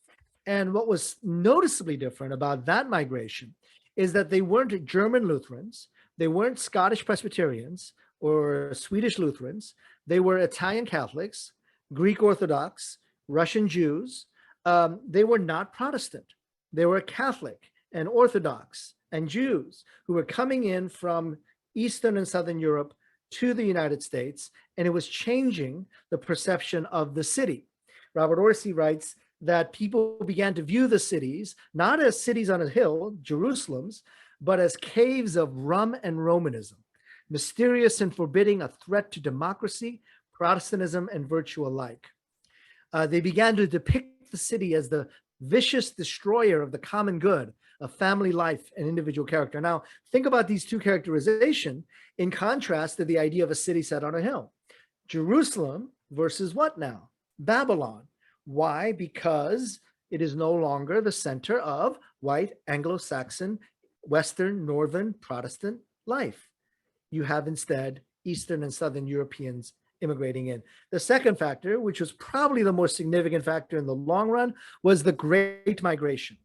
And what was noticeably different about that migration is that they weren't German Lutherans, they weren't Scottish Presbyterians or Swedish Lutherans, they were Italian Catholics, Greek Orthodox, Russian Jews. They were not Protestant. They were Catholic and Orthodox and Jews who were coming in from Eastern and Southern Europe to the United States, and it was changing the perception of the city. Robert Orsi writes that people began to view the cities not as cities on a hill, Jerusalems, but as caves of rum and Romanism, mysterious and forbidding, a threat to democracy, Protestantism, and virtue alike. They began to depict the city as the vicious destroyer of the common good, of family life and individual character. Now, think about these two characterizations in contrast to the idea of a city set on a hill. Jerusalem versus what now? Babylon. Why? Because it is no longer the center of white Anglo-Saxon, Western, Northern, Protestant life. You have instead Eastern and Southern Europeans immigrating in. The second factor, which was probably the more significant factor in the long run, was the Great Migration.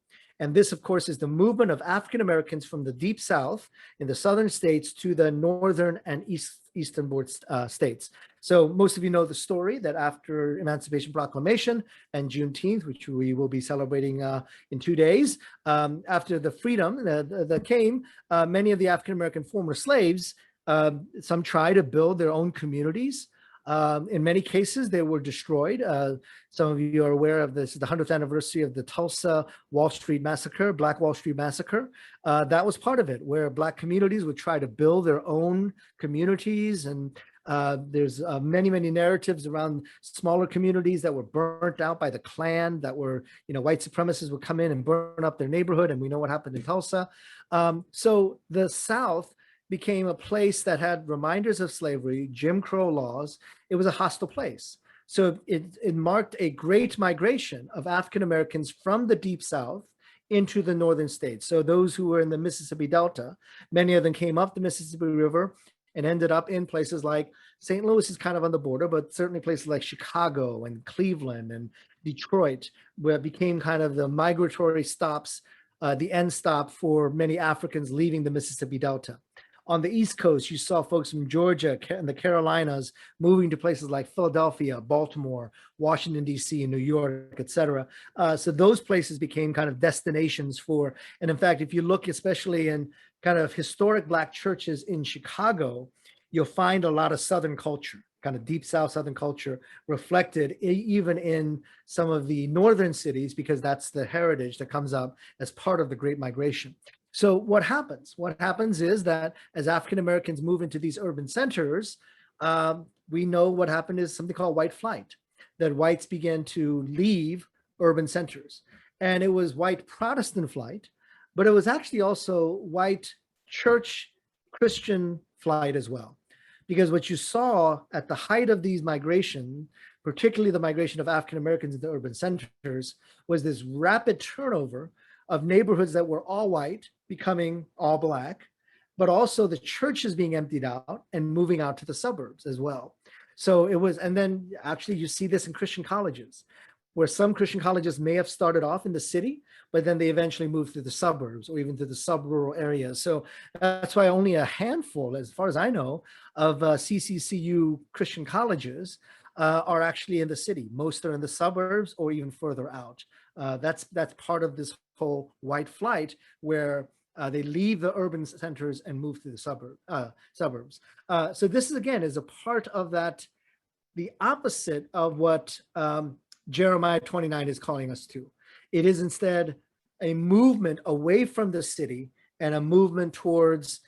And this, of course, is the movement of African Americans from the Deep South in the southern states to the northern and easternboard states. So most of you know the story that after Emancipation Proclamation and Juneteenth, which we will be celebrating in 2 days, after the freedom that came, many of the African American former slaves, some tried to build their own communities. In many cases, they were destroyed. Some of you are aware of this, the 100th anniversary of the Tulsa Wall Street Massacre, Black Wall Street Massacre. That was part of it, where Black communities would try to build their own communities. And there's many, many narratives around smaller communities that were burnt out by the Klan, that were, white supremacists would come in and burn up their neighborhood. And we know what happened in Tulsa. So the South became a place that had reminders of slavery, Jim Crow laws. It was a hostile place. So it marked a great migration of African Americans from the Deep South into the northern states. So those who were in the Mississippi Delta, many of them came up the Mississippi River and ended up in places like St. Louis is kind of on the border, but certainly places like Chicago and Cleveland and Detroit, where it became kind of the migratory stops, the end stop for many Africans leaving the Mississippi Delta. On the East Coast, you saw folks from Georgia and the Carolinas moving to places like Philadelphia, Baltimore, Washington, D.C., and New York, et cetera. So those places became kind of destinations for, and in fact, if you look especially in kind of historic Black churches in Chicago, you'll find a lot of Southern culture, kind of deep South Southern culture reflected even in some of the northern cities, because that's the heritage that comes up as part of the Great Migration. So what happens? What happens is that as African Americans move into these urban centers, we know what happened is something called white flight, that whites began to leave urban centers. And it was white Protestant flight, but it was actually also white church Christian flight as well. Because what you saw at the height of these migration, particularly the migration of African Americans into urban centers, was this rapid turnover of neighborhoods that were all white becoming all black, but also the churches being emptied out and moving out to the suburbs as well. So it was, and then actually you see this in Christian colleges, where some Christian colleges may have started off in the city, but then they eventually moved to the suburbs or even to the sub-rural areas. So that's why only a handful, as far as I know, of CCCU Christian colleges are actually in the city. Most are in the suburbs or even further out. That's part of this whole white flight, where they leave the urban centers and move to the suburbs. So this is, again, is a part of that, the opposite of what Jeremiah 29 is calling us to. It is instead a movement away from the city and a movement towards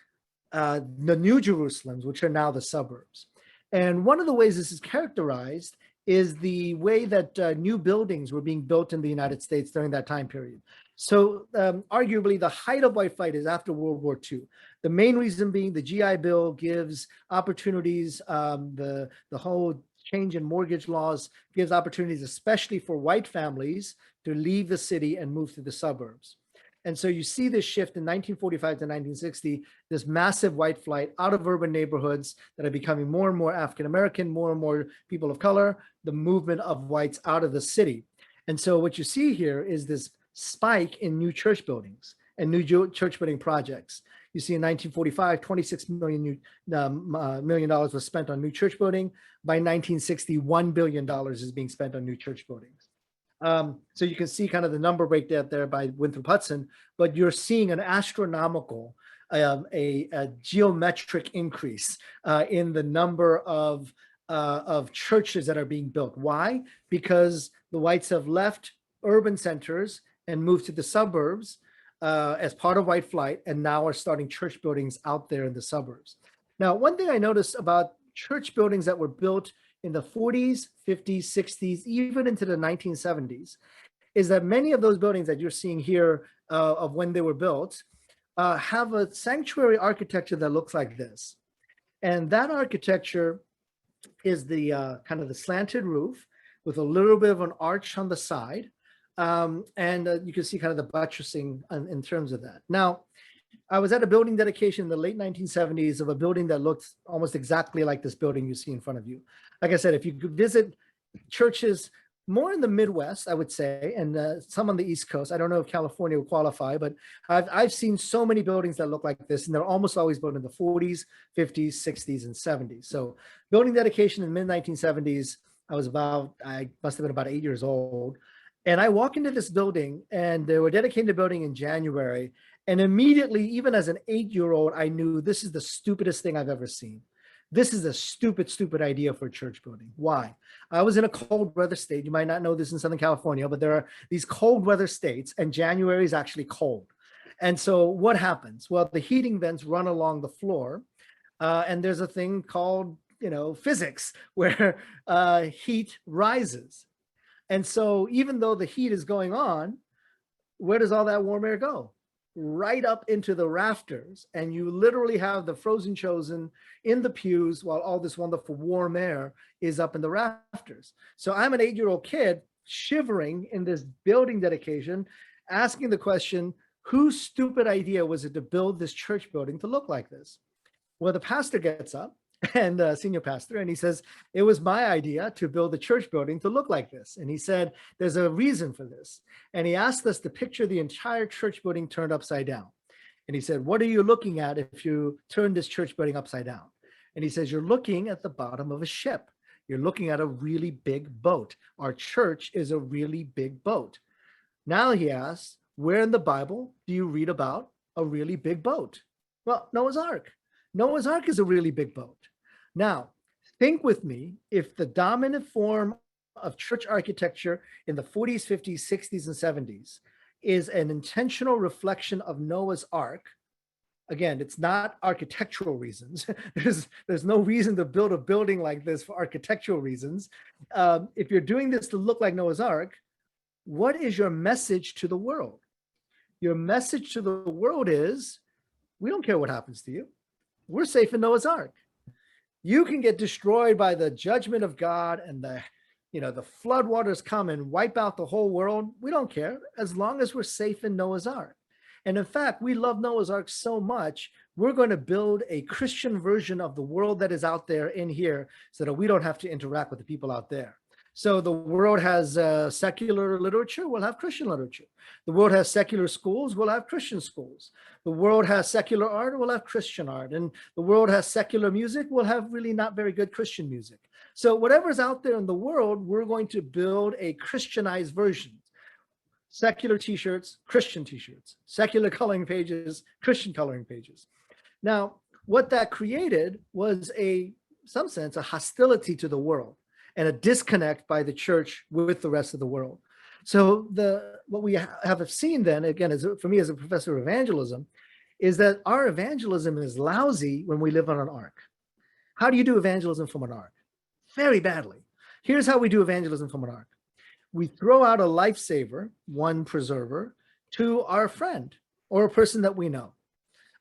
the New Jerusalems, which are now the suburbs. And one of the ways this is characterized is the way that new buildings were being built in the United States during that time period. So arguably the height of white flight is after World War II. The main reason being the GI Bill gives opportunities, the whole change in mortgage laws gives opportunities, especially for white families, to leave the city and move to the suburbs. And so you see this shift in 1945 to 1960, this massive white flight out of urban neighborhoods that are becoming more and more African-American, more and more people of color, the movement of whites out of the city. And so what you see here is this spike in new church buildings and new church building projects. You see in 1945, $26 million was spent on new church building. By 1960, $1 billion is being spent on new church buildings. So you can see kind of the number breakdown there by Winthrop Hudson, but you're seeing an astronomical, a geometric increase in the number of churches that are being built. Why? Because the whites have left urban centers and moved to the suburbs as part of white flight, and now are starting church buildings out there in the suburbs. Now, one thing I noticed about church buildings that were built in the 40s, 50s, 60s, even into the 1970s, is that many of those buildings that you're seeing here of when they were built have a sanctuary architecture that looks like this. And that architecture is the kind of the slanted roof with a little bit of an arch on the side. And you can see kind of the buttressing in terms of that. Now, I was at a building dedication in the late 1970s of a building that looked almost exactly like this building you see in front of you. Like I said, if you could visit churches more in the Midwest, I would say, and some on the East Coast, I don't know if California will qualify, but I've seen so many buildings that look like this, and they're almost always built in the 40s, 50s, 60s, and 70s. So building dedication in the mid-1970s, I must have been about 8 years old. And I walk into this building, and they were dedicating the building in January. And immediately, even as an 8-year-old, I knew this is the stupidest thing I've ever seen. This is a stupid, stupid idea for a church building. Why? I was in a cold weather state. You might not know this in Southern California, but there are these cold weather states, and January is actually cold. And so what happens? Well, the heating vents run along the floor, and there's a thing called, physics, where heat rises. And so even though the heat is going on, where does all that warm air go? Right up into the rafters. And you literally have the frozen chosen in the pews while all this wonderful warm air is up in the rafters. So I'm an 8-year-old kid shivering in this building dedication, asking the question, whose stupid idea was it to build this church building to look like this? Well, the pastor gets up, and senior pastor, and he says, it was my idea to build a church building to look like this. And he said, there's a reason for this. And he asked us to picture the entire church building turned upside down. And he said, what are you looking at if you turn this church building upside down? And he says, you're looking at the bottom of a ship. You're looking at a really big boat. Our church is a really big boat. Now he asks, where in the Bible do you read about a really big boat? Well, Noah's Ark. Noah's Ark is a really big boat. Now, think with me, if the dominant form of church architecture in the 40s, 50s, 60s, and 70s is an intentional reflection of Noah's Ark, again, it's not architectural reasons. There's no reason to build a building like this for architectural reasons. If you're doing this to look like Noah's Ark, what is your message to the world? Your message to the world is, we don't care what happens to you. We're safe in Noah's Ark. You can get destroyed by the judgment of God and the flood waters come and wipe out the whole world. We don't care as long as we're safe in Noah's Ark. And in fact, we love Noah's Ark so much, we're going to build a Christian version of the world that is out there in here so that we don't have to interact with the people out there. So the world has secular literature, we'll have Christian literature. The world has secular schools, we'll have Christian schools. The world has secular art, we'll have Christian art. And the world has secular music, we'll have really not very good Christian music. So whatever's out there in the world, we're going to build a Christianized version. Secular t-shirts, Christian t-shirts, secular coloring pages, Christian coloring pages. Now, what that created was some sense, a hostility to the world and a disconnect by the church with the rest of the world. So what we have seen then, again, for me as a professor of evangelism, is that our evangelism is lousy when we live on an ark. How do you do evangelism from an ark? Very badly. Here's how we do evangelism from an ark. We throw out a lifesaver, one preserver, to our friend or a person that we know.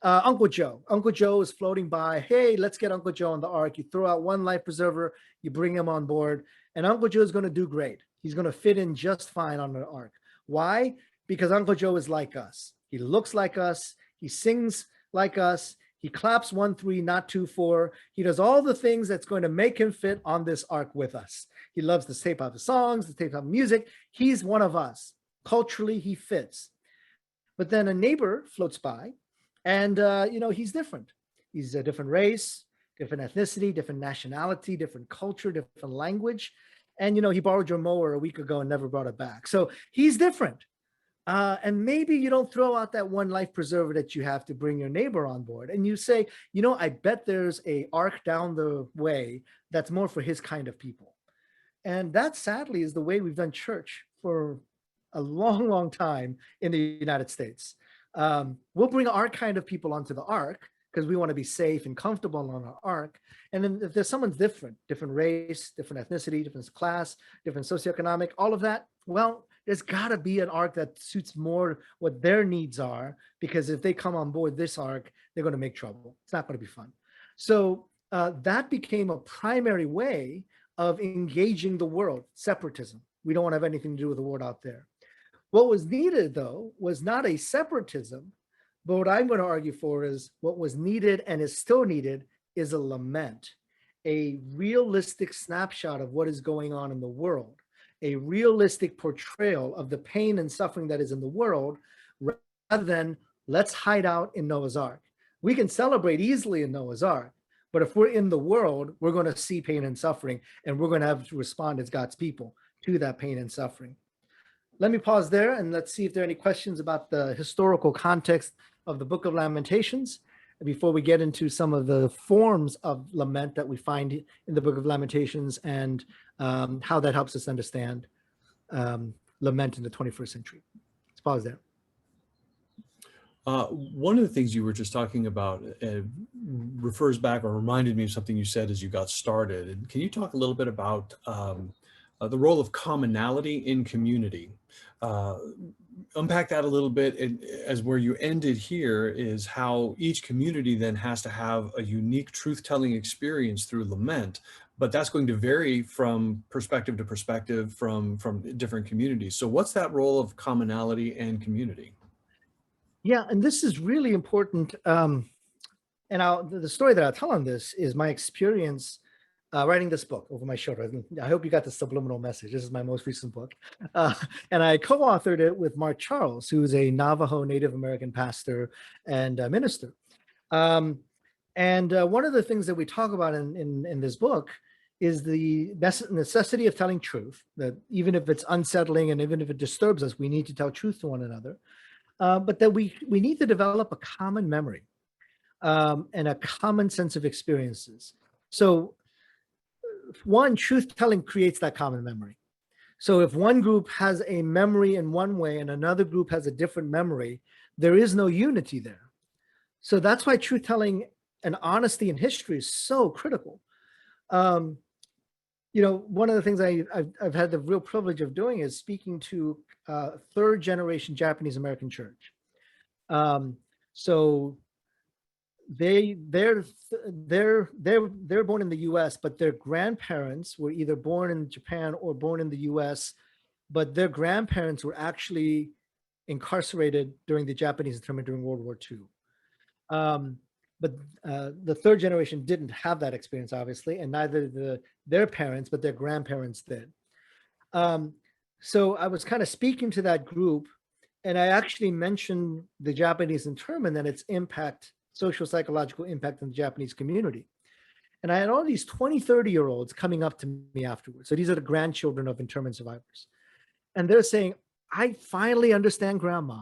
Uncle Joe. Uncle Joe is floating by. Hey, let's get Uncle Joe on the ark. You throw out one life preserver, you bring him on board, and Uncle Joe is going to do great. He's going to fit in just fine on the ark. Why? Because Uncle Joe is like us. He looks like us. He sings like us. He claps 1, 3, not 2, 4. He does all the things that's going to make him fit on this ark with us. He loves to tape out the songs, to tape out music. He's one of us. Culturally, he fits. But then a neighbor floats by, and he's different. He's a different race, different ethnicity, different nationality, different culture, different language. And he borrowed your mower a week ago and never brought it back. So he's different. And maybe you don't throw out that one life preserver that you have to bring your neighbor on board. And you say, I bet there's a ark down the way that's more for his kind of people. And that sadly is the way we've done church for a long, long time in the United States. We'll bring our kind of people onto the ark because we want to be safe and comfortable on our ark. And then if there's someone different race, different ethnicity, different class, different socioeconomic, all of that, well, there's got to be an ark that suits more what their needs are, because if they come on board this ark, they're going to make trouble. It's not going to be fun. So that became a primary way of engaging the world, separatism. We don't want to have anything to do with the world out there. What was needed, though, was not a separatism, but what I'm going to argue for is what was needed and is still needed is a lament, a realistic snapshot of what is going on in the world, a realistic portrayal of the pain and suffering that is in the world, rather than let's hide out in Noah's Ark. We can celebrate easily in Noah's Ark, but if we're in the world, we're going to see pain and suffering, and we're going to have to respond as God's people to that pain and suffering. Let me pause there and let's see if there are any questions about the historical context of the book of Lamentations before we get into some of the forms of lament that we find in the book of Lamentations and how that helps us understand lament in the 21st century. Let's pause there.
One of the things you were just talking about refers back or reminded me of something you said as you got started. And can you talk a little bit about the role of commonality in community? Unpack that a little bit, as where you ended here is how each community then has to have a unique truth-telling experience through lament, but that's going to vary from perspective to perspective from different communities. So what's that role of commonality and community?
Yeah, and this is really important. And the story that I'll tell on this is my experience writing this book over my shoulder. I hope you got the subliminal message. This is my most recent book. And I co-authored it with Mark Charles, who is a Navajo Native American pastor and minister. And one of the things that we talk about in this book is the necessity of telling truth, that even if it's unsettling and even if it disturbs us, we need to tell truth to one another. But that we need to develop a common memory and a common sense of experiences. So one, truth-telling creates that common memory. So if one group has a memory in one way and another group has a different memory, there is no unity there. So that's why truth-telling and honesty in history is so critical. One of the things I've had the real privilege of doing is speaking to third-generation Japanese American church. So they're born in the U.S., but their grandparents were either born in Japan or born in the U.S., but their grandparents were actually incarcerated during the Japanese internment during World War II. But the third generation didn't have that experience, obviously, and neither their parents, but their grandparents did. So I was kind of speaking to that group, and I actually mentioned the Japanese internment and its impact, social psychological impact on the Japanese community. And I had all these 20, 30-year-olds coming up to me afterwards. So these are the grandchildren of internment survivors. And they're saying, I finally understand grandma.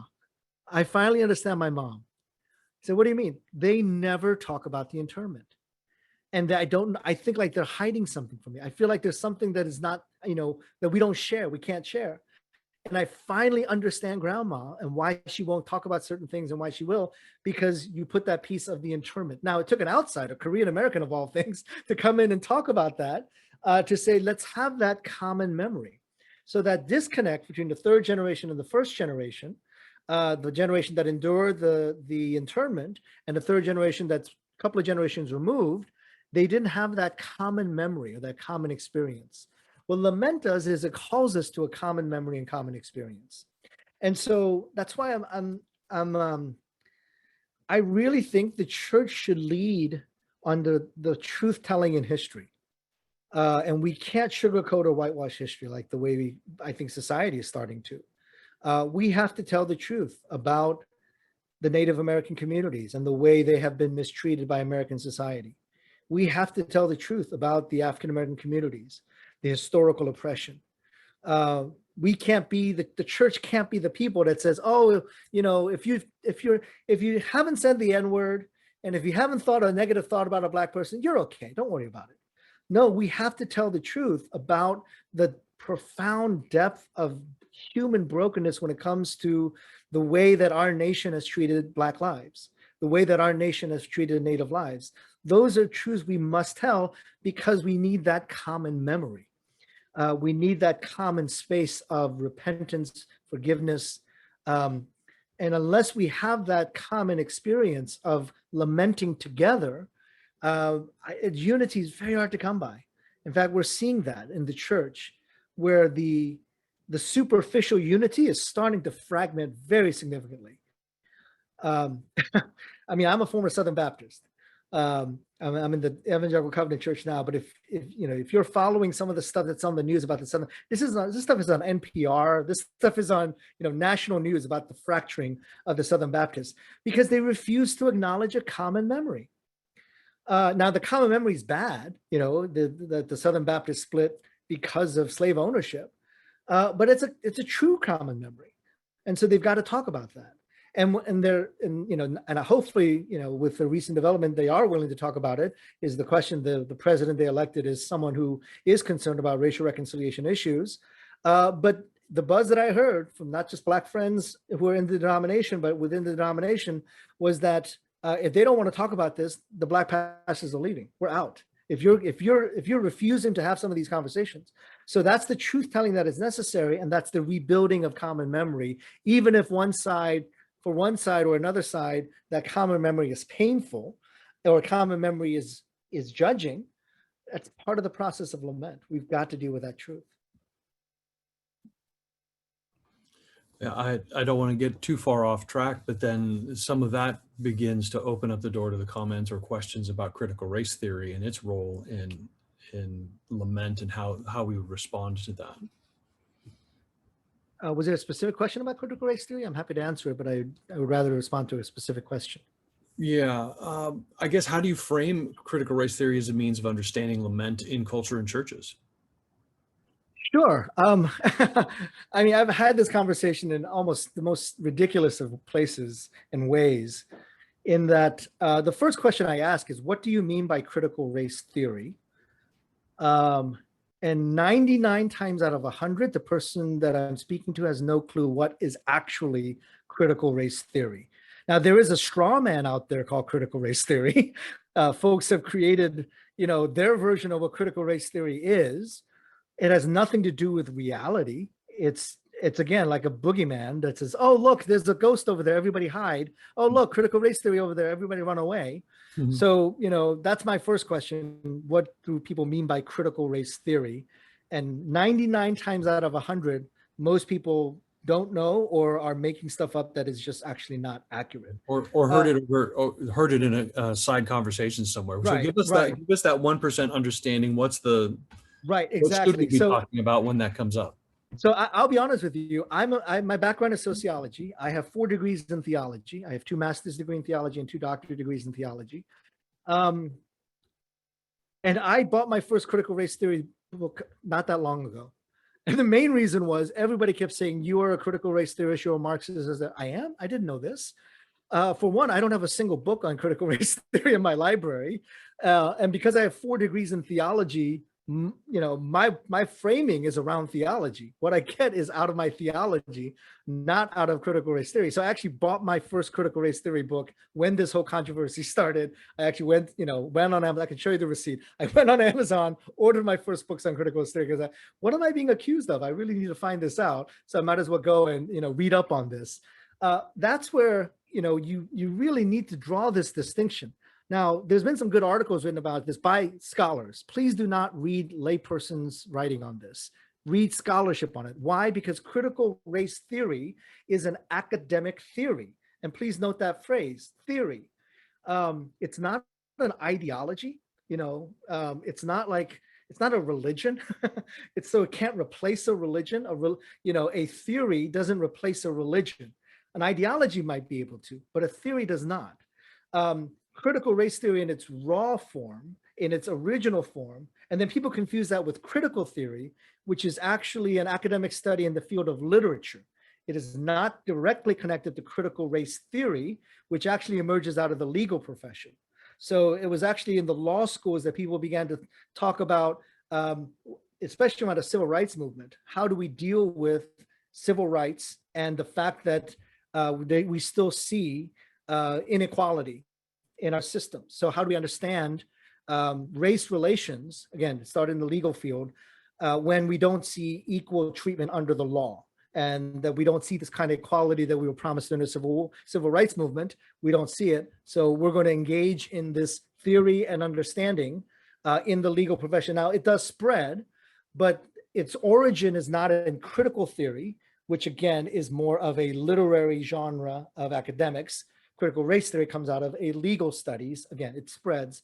I finally understand my mom. So what do you mean? They never talk about the internment. And I think like they're hiding something from me. I feel like there's something that is not, that we don't share, we can't share. And I finally understand grandma and why she won't talk about certain things and why she will, because you put that piece of the internment. Now, it took an outsider, Korean American of all things, to come in and talk about that, to say, let's have that common memory. So that disconnect between the third generation and the first generation, the generation that endured the internment and the third generation that's a couple of generations removed, they didn't have that common memory or that common experience. What Lament does is it calls us to a common memory and common experience. And so that's why I really think the church should lead on the truth telling in history. And we can't sugarcoat or whitewash history like the way I think society is starting to. We have to tell the truth about the Native American communities and the way they have been mistreated by American society. We have to tell the truth about the African American communities, the historical oppression. We can't be the church can't be the people that says, oh, if you haven't said the N-word and if you haven't thought a negative thought about a Black person, you're okay. Don't worry about it. No, we have to tell the truth about the profound depth of human brokenness when it comes to the way that our nation has treated Black lives, the way that our nation has treated Native lives. Those are truths we must tell because we need that common memory. We need that common space of repentance, forgiveness. And unless we have that common experience of lamenting together, unity is very hard to come by. In fact, we're seeing that in the church where the superficial unity is starting to fragment very significantly. I mean, I'm a former Southern Baptist. I'm in the Evangelical Covenant Church now, but if you're following some of the stuff that's on the news about the Southern, this stuff is on NPR. This stuff is on national news about the fracturing of the Southern Baptists because they refuse to acknowledge a common memory. Now the common memory is bad, the Southern Baptist split because of slave ownership, but it's a true common memory, and so they've got to talk about that. And hopefully, with the recent development, they are willing to talk about it. Is the question the president they elected is someone who is concerned about racial reconciliation issues, but the buzz that I heard from not just Black friends who are in the denomination, but within the denomination was that if they don't want to talk about this, the Black pastors are leaving. We're out. If you're refusing to have some of these conversations. So that's the truth telling that is necessary, and that's the rebuilding of common memory, even if for one side or another side, that common memory is painful or common memory is judging. That's part of the process of lament. We've got to deal with that truth.
Yeah, I don't want to get too far off track, but then some of that begins to open up the door to the comments or questions about critical race theory and its role in lament and how we would respond to that.
Was there a specific question about critical race theory? I'm happy to answer it, but I would rather respond to a specific question. Yeah.
I guess, how do you frame critical race theory as a means of understanding lament in culture and churches?
Sure. I mean, I've had this conversation in almost the most ridiculous of places and ways, in that the first question I ask is, what do you mean by critical race theory? And 99 times out of 100, the person that I'm speaking to has no clue what is actually critical race theory. Now, there is a straw man out there called critical race theory. Folks have created, their version of what critical race theory is. It has nothing to do with reality. It's it's again like a boogeyman that says, oh, look, there's a ghost over there, everybody hide. Oh, look, critical race theory over there, everybody run away.
Mhm.
So, that's my first question. What do people mean by critical race theory? And 99 times out of 100, most people don't know or are making stuff up that is just actually not accurate.
Or heard it in a side conversation somewhere. So
Right,
give us
right.
that 1% understanding. What should we
Exactly.
be talking about when that comes up?
So I'll be honest with you. My background is sociology. I have 4 degrees in theology. I have 2 master's degree in theology and 2 doctorate degrees in theology. And I bought my first critical race theory book not that long ago. And the main reason was everybody kept saying, you are a critical race theorist, you're a Marxist. I am? I didn't know this. For one, I don't have a single book on critical race theory in my library. And because I have 4 degrees in theology, my framing is around theology. What I get is out of my theology, not out of critical race theory. So I actually bought my first critical race theory book when this whole controversy started. I actually went on Amazon. I can show you the receipt. I went on Amazon, ordered my first books on critical race theory because what am I being accused of? I really need to find this out. So I might as well go and read up on this. That's where you really need to draw this distinction. Now, there's been some good articles written about this by scholars. Please do not read laypersons writing on this. Read scholarship on it. Why? Because critical race theory is an academic theory. And please note that phrase, theory. It's not an ideology. It's not a religion. So it can't replace a religion. A theory doesn't replace a religion. An ideology might be able to, but a theory does not. Critical race theory in its raw form, in its original form, and then people confuse that with critical theory, which is actually an academic study in the field of literature. It is not directly connected to critical race theory, which actually emerges out of the legal profession. So it was actually in the law schools that people began to talk about, especially around the civil rights movement. How do we deal with civil rights and the fact that we still see inequality in our system? So how do we understand race relations, again, start in the legal field, when we don't see equal treatment under the law, and that we don't see this kind of equality that we were promised in the civil rights movement? We don't see it. So we're going to engage in this theory and understanding in the legal profession. Now, it does spread, but its origin is not in critical theory, which again is more of a literary genre of academics. Critical race theory comes out of a legal studies. Again, it spreads.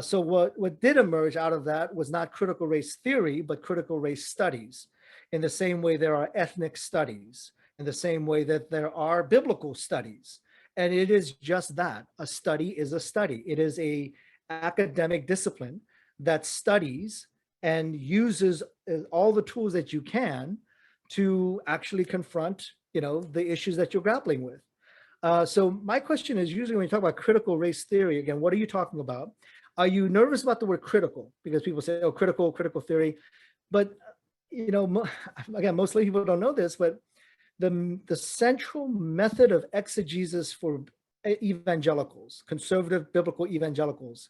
So what did emerge out of that was not critical race theory, but critical race studies. In the same way there are ethnic studies, in the same way that there are biblical studies. And it is just that. A study is a study. It is a academic discipline that studies and uses all the tools that you can to actually confront, the issues that you're grappling with. So my question is, usually when you talk about critical race theory, again, what are you talking about? Are you nervous about the word critical? Because people say, oh, critical theory. But, again, mostly people don't know this, but the central method of exegesis for evangelicals, conservative biblical evangelicals,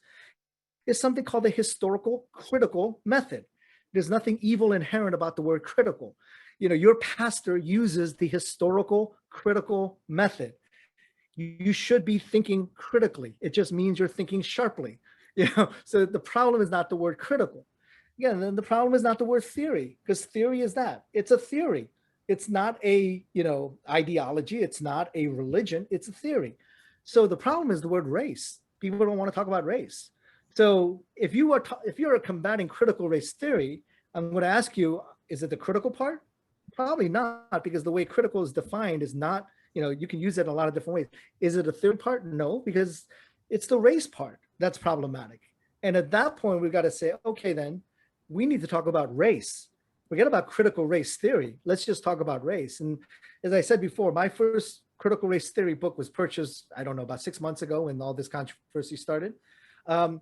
is something called the historical critical method. There's nothing evil inherent about the word critical. Your pastor uses the historical critical method. You should be thinking critically. It just means you're thinking sharply. So the problem is not the word critical. Again, then the problem is not the word theory, because theory is that. It's a theory. It's not a ideology. It's not a religion. It's a theory. So the problem is the word race. People don't want to talk about race. So if you're combating critical race theory, I'm going to ask you, is it the critical part? Probably not, because the way critical is defined is not, you can use it in a lot of different ways. Is it a third part? No, because it's the race part that's problematic. And at that point, we've got to say, okay, then we need to talk about race. Forget about critical race theory. Let's just talk about race. And as I said before, my first critical race theory book was purchased, I don't know, about 6 months ago when all this controversy started. And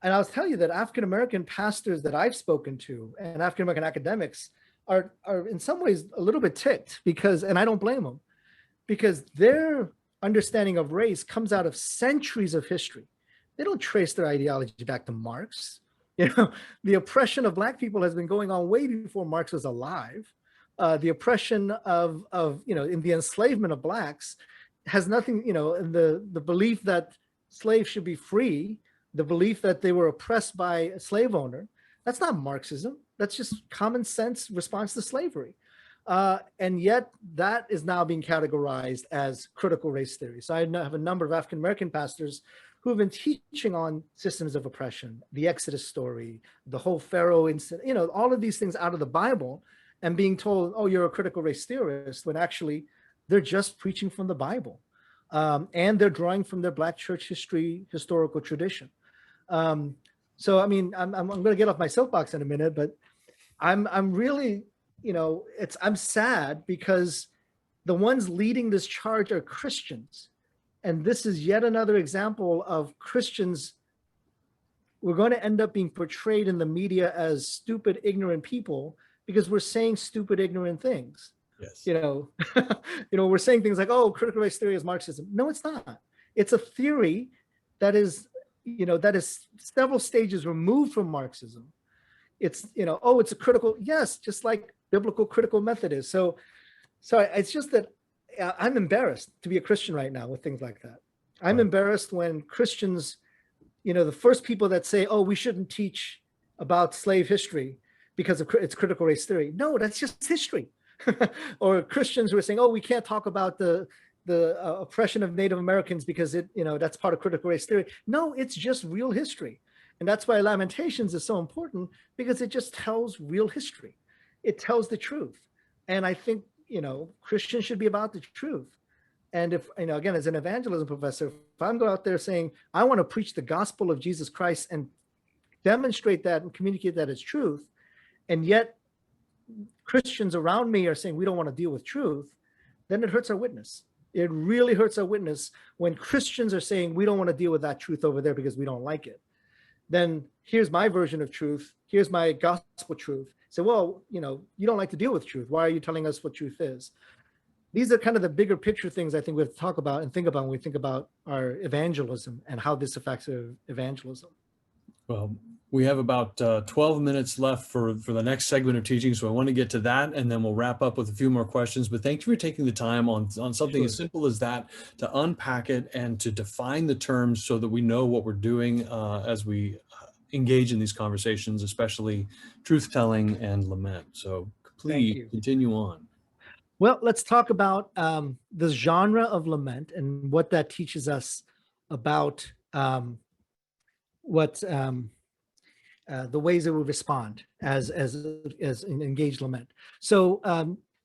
I was telling you that African-American pastors that I've spoken to and African-American academics are in some ways a little bit ticked because, and I don't blame them, because their understanding of race comes out of centuries of history. They don't trace their ideology back to Marx. The oppression of Black people has been going on way before Marx was alive. the oppression of in the enslavement of blacks has nothing, the belief that slaves should be free, the belief that they were oppressed by a slave owner. That's not Marxism. That's just common sense response to slavery. And yet that is now being categorized as critical race theory. So I have a number of African-American pastors who have been teaching on systems of oppression, the Exodus story, the whole Pharaoh incident, all of these things out of the Bible, and being told, oh, you're a critical race theorist, when actually they're just preaching from the Bible. And they're drawing from their Black church history, historical tradition. So, I mean, I'm going to get off my soapbox in a minute, but I'm really, I'm sad because the ones leading this charge are Christians. And this is yet another example of Christians. We're going to end up being portrayed in the media as stupid, ignorant people because we're saying stupid, ignorant things.
Yes.
We're saying things like, oh, critical race theory is Marxism. No, it's not. It's a theory that is several stages removed from Marxism. It's, it's a critical, yes, just like biblical critical method is. So it's just that I'm embarrassed to be a Christian right now with things like that. I'm embarrassed when Christians, the first people that say, oh, we shouldn't teach about slave history because it's critical race theory. No, that's just history. Or Christians who are saying, oh, we can't talk about the oppression of Native Americans because that's part of critical race theory. No, it's just real history. And that's why Lamentations is so important, because it just tells real history. It tells the truth. And I think, Christians should be about the truth. And if, again, as an evangelism professor, if I'm going out there saying, I want to preach the gospel of Jesus Christ and demonstrate that and communicate that as truth, and yet Christians around me are saying we don't want to deal with truth, then it hurts our witness. It really hurts our witness when Christians are saying we don't want to deal with that truth over there because we don't like it. Then here's my version of truth. Here's my gospel truth. Say, well, you don't like to deal with truth. Why are you telling us what truth is? These are kind of the bigger picture things I think we have to talk about and think about when we think about our evangelism and how this affects evangelism.
Well, we have about 12 minutes left for the next segment of teaching, so I want to get to that, and then we'll wrap up with a few more questions. But thank you for taking the time on something as simple as that, to unpack it and to define the terms so that we know what we're doing as we engage in these conversations, especially truth-telling and lament. So please continue on.
Well, let's talk about the genre of lament and what that teaches us about the ways that we respond as in engaged lament. So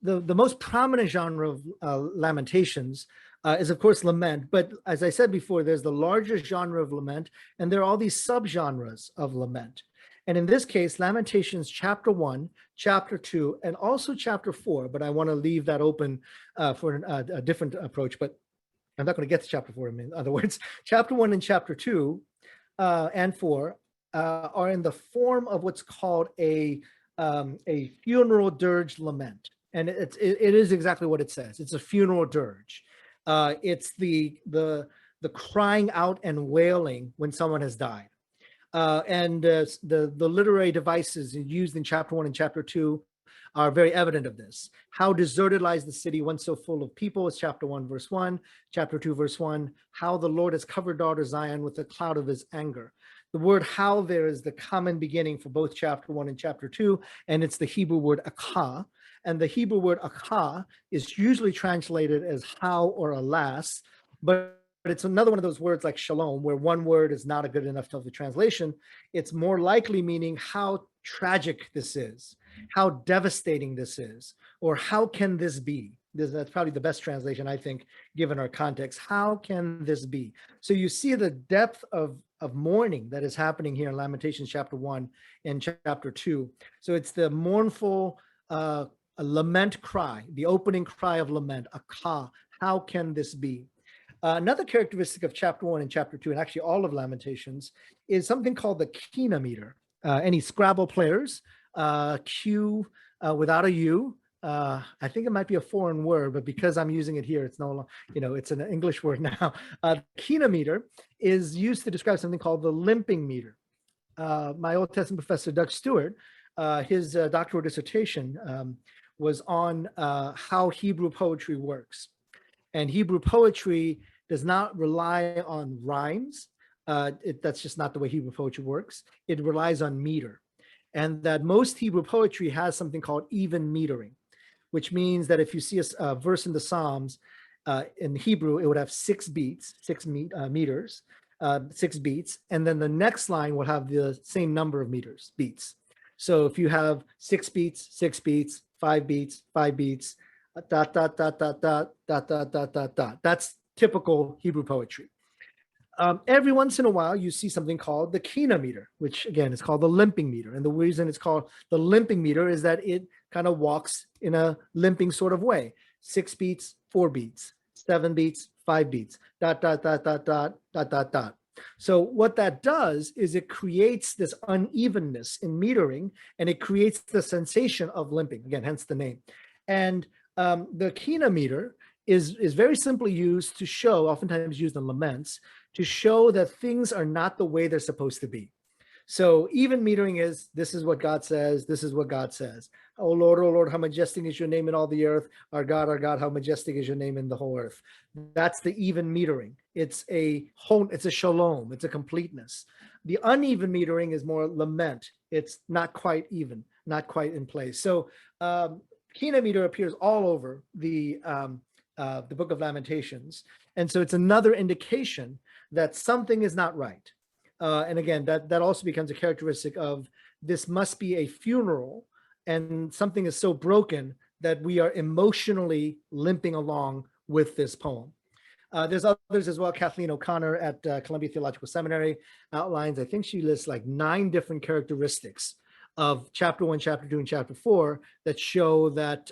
the most prominent genre of Lamentations is, of course, lament. But as I said before, there's the larger genre of lament, and there are all these subgenres of lament. And in this case, Lamentations chapter 1, chapter 2, and also chapter 4, but I want to leave that open for a different approach, but I'm not going to get to chapter 4 in other words. Chapter 1 and chapter 2 and 4 are in the form of what's called a funeral dirge lament. And it is exactly what it says. It's a funeral dirge. It's the crying out and wailing when someone has died. And the literary devices used in chapter 1 and chapter 2 are very evident of this. How deserted lies the city once so full of people is chapter 1, verse 1, chapter 2, verse 1. How the Lord has covered daughter Zion with the cloud of his anger. The word how there is the common beginning for both chapter 1 and chapter 2, and it's the Hebrew word akah. And the Hebrew word akah is usually translated as how or alas, but it's another one of those words like shalom, where one word is not a good enough of the translation. It's more likely meaning how tragic this is, how devastating this is, or how can this be? That's probably the best translation, I think, given our context. How can this be? So you see the depth of mourning that is happening here in Lamentations chapter 1 and chapter 2. So it's the mournful a lament cry, the opening cry of lament, akah. How can this be? Another characteristic of chapter 1 and chapter 2, and actually all of Lamentations, is something called the kina meter. Any Scrabble players, Q without a U. I think it might be a foreign word, but because I'm using it here, it's no longer, it's an English word now. Kina meter is used to describe something called the limping meter. My Old Testament professor, Doug Stewart, his doctoral dissertation was on how Hebrew poetry works. And Hebrew poetry does not rely on rhymes. That's just not the way Hebrew poetry works. It relies on meter. And that most Hebrew poetry has something called even metering, which means that if you see a verse in the Psalms, in Hebrew, it would have 6 beats, meters, 6 beats. And then the next line will have the same number of beats. So if you have 6 beats, 6 beats, 5 beats, 5 beats, dot, dot, dot, dot, dot, dot, dot, dot, dot, dot. That's typical Hebrew poetry. Every once in a while, you see something called the kina meter, which again is called the limping meter. And the reason it's called the limping meter is that it kind of walks in a limping sort of way. 6 beats, 4 beats, 7 beats, 5 beats, dot, dot, dot, dot, dot, dot, dot, dot. So what that does is it creates this unevenness in metering, and it creates the sensation of limping, again, hence the name. And the kina meter is very simply used to show, oftentimes used in laments, to show that things are not the way they're supposed to be. So even metering is, this is what God says, this is what God says. Oh Lord, how majestic is your name in all the earth. Our God, how majestic is your name in the whole earth. That's the even metering. It's a shalom, it's a completeness. The uneven metering is more lament. It's not quite even, not quite in place. So kina meter appears all over the book of Lamentations. And so it's another indication that something is not right. And again, that also becomes a characteristic of this must be a funeral, and something is so broken that we are emotionally limping along with this poem. There's others as well. Kathleen O'Connor at Columbia Theological Seminary outlines, I think she lists like 9 different characteristics of chapter 1, chapter 2, and chapter 4 that show that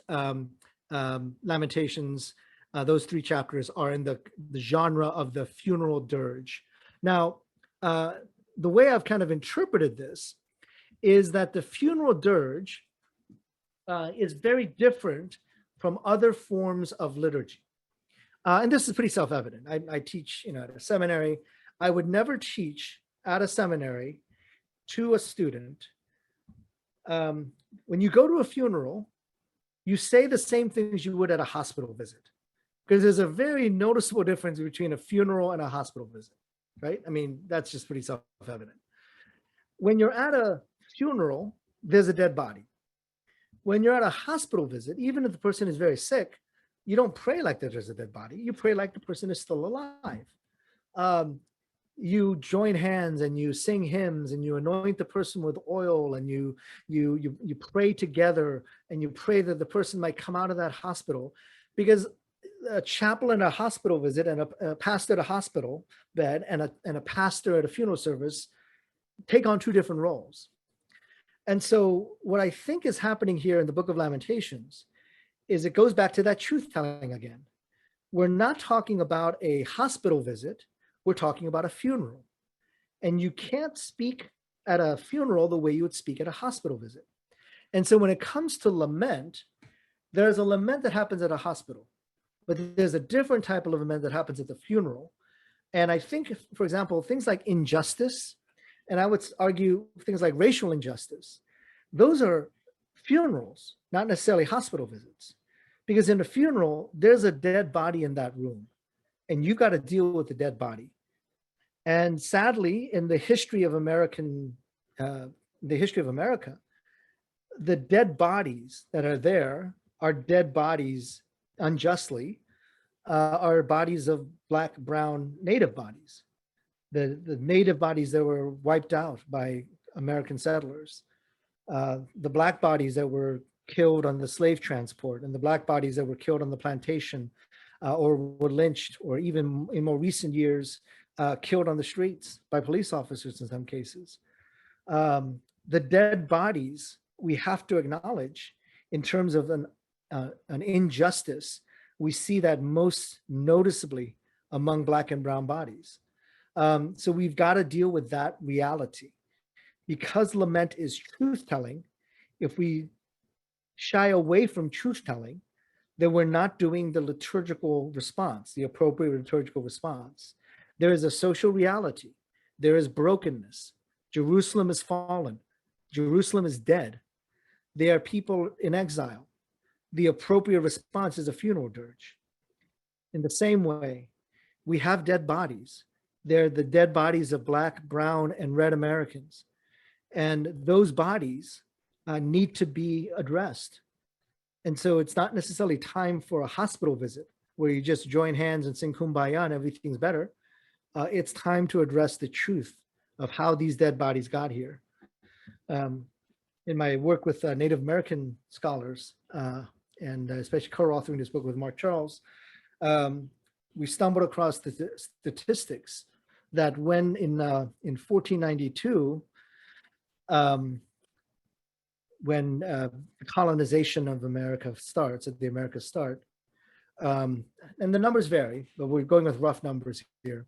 Lamentations, those 3 chapters are in the genre of the funeral dirge. Now, the way I've kind of interpreted this is that the funeral dirge is very different from other forms of liturgy. And this is pretty self-evident. I teach, at a seminary. I would never teach at a seminary to a student. When you go to a funeral, you say the same things you would at a hospital visit, because there's a very noticeable difference between a funeral and a hospital visit. Right? I mean, that's just pretty self-evident. When you're at a funeral, there's a dead body. When you're at a hospital visit, even if the person is very sick, you don't pray like there's a dead body. You pray like the person is still alive. You join hands and you sing hymns and you anoint the person with oil, and you pray together, and you pray that the person might come out of that hospital, because a chaplain at a hospital visit and a pastor at a hospital bed and a pastor at a funeral service take on 2 different roles. And so what I think is happening here in the book of Lamentations is it goes back to that truth telling again. We're not talking about a hospital visit, we're talking about a funeral. And you can't speak at a funeral the way you would speak at a hospital visit. And so when it comes to lament, there's a lament that happens at a hospital, but there's a different type of lament that happens at the funeral. And I think, for example, things like injustice, and I would argue things like racial injustice, those are funerals, not necessarily hospital visits. Because in a funeral, there's a dead body in that room, and you got to deal with the dead body. And sadly, in the history of America, the dead bodies that are there are dead bodies unjustly, are bodies of Black, brown, Native bodies. The Native bodies that were wiped out by American settlers, the Black bodies that were killed on the slave transport, and the Black bodies that were killed on the plantation, or were lynched, or even in more recent years, killed on the streets by police officers in some cases. The dead bodies we have to acknowledge in terms of an injustice. We see that most noticeably among Black and brown bodies. So we've got to deal with that reality. Because lament is truth-telling, if we shy away from truth-telling, then we're not doing the liturgical response, the appropriate liturgical response. There is a social reality. There is brokenness. Jerusalem is fallen. Jerusalem is dead. There are people in exile. the appropriate response is a funeral dirge. In the same way, we have dead bodies. They're the dead bodies of Black, brown, and red Americans. And those bodies need to be addressed. And so it's not necessarily time for a hospital visit where you just join hands and sing Kumbaya and everything's better. It's time to address the truth of how these dead bodies got here. In my work with Native American scholars, and especially co-authoring this book with Mark Charles, we stumbled across the statistics that when in 1492, when the colonization of America starts, at the Americas start, and the numbers vary, but we're going with rough numbers here.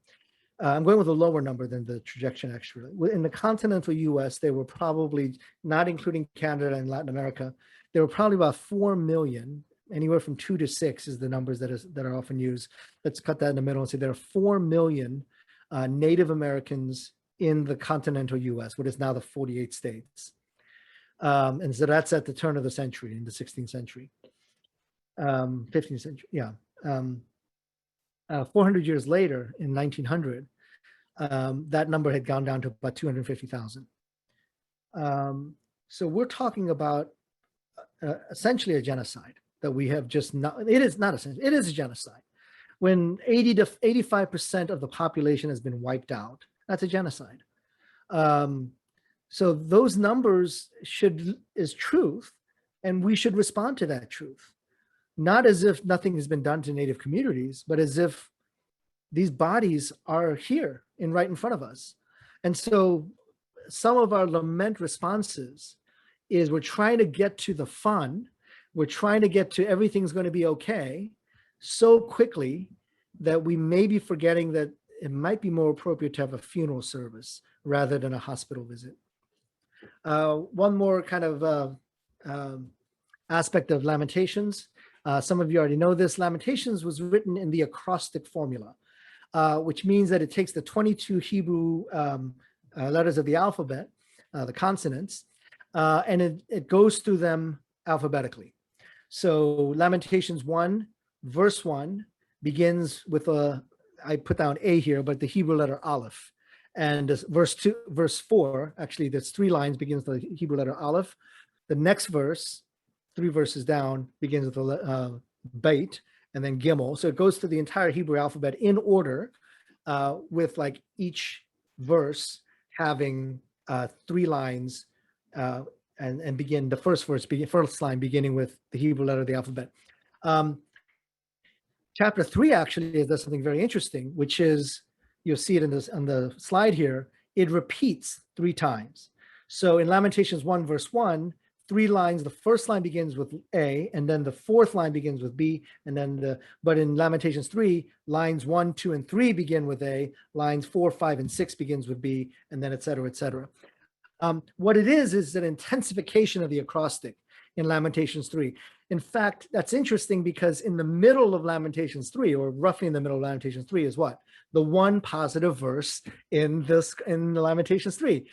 I'm going with a lower number than the projection actually. In the continental US, there were probably, not including Canada and Latin America, there were probably about 4 million, anywhere from 2 to 6 is the numbers that are often used. Let's cut that in the middle and say there are 4 million Native Americans in the continental US, what is now the 48 states. And so that's at the turn of the century, in the 16th century, 15th century, yeah. 400 years later, in 1900, that number had gone down to about 250,000. So we're talking about essentially a genocide that we have just not, it is not essentially, it is a genocide. When 80 to 85% of the population has been wiped out, that's a genocide. So those numbers is truth, and we should respond to that truth. Not as if nothing has been done to Native communities, but as if these bodies are here right in front of us. And so some of our lament responses is we're trying to get to the fun, we're trying to get to everything's going to be okay so quickly that we may be forgetting that it might be more appropriate to have a funeral service rather than a hospital visit. One more kind of aspect of Lamentations. Some of you already know this. Lamentations was written in the acrostic formula, which means that it takes the 22 Hebrew letters of the alphabet, the consonants, and it goes through them alphabetically. So Lamentations 1, verse 1 begins with I put down A here, but the Hebrew letter Aleph. And verse 4, actually there's 3 lines, begins with the Hebrew letter Aleph. The next verse, 3 verses down, begins with the Beit and then Gimel. So it goes through the entire Hebrew alphabet in order, with like each verse having 3 lines, and begin the first line beginning with the Hebrew letter of the alphabet. Chapter 3 actually does something very interesting, which is, you'll see it on the slide here, it repeats 3 times. So in Lamentations 1 verse 1, 3 lines, the first line begins with A, and then the 4th line begins with B, and then but in Lamentations 3, lines 1, 2, and 3 begin with A, lines 4, 5, and 6 begins with B, and then et cetera, et cetera. What it is an intensification of the acrostic in Lamentations 3. In fact, that's interesting because in the middle of Lamentations 3, or roughly in the middle of Lamentations 3, is what? The one positive verse in Lamentations 3.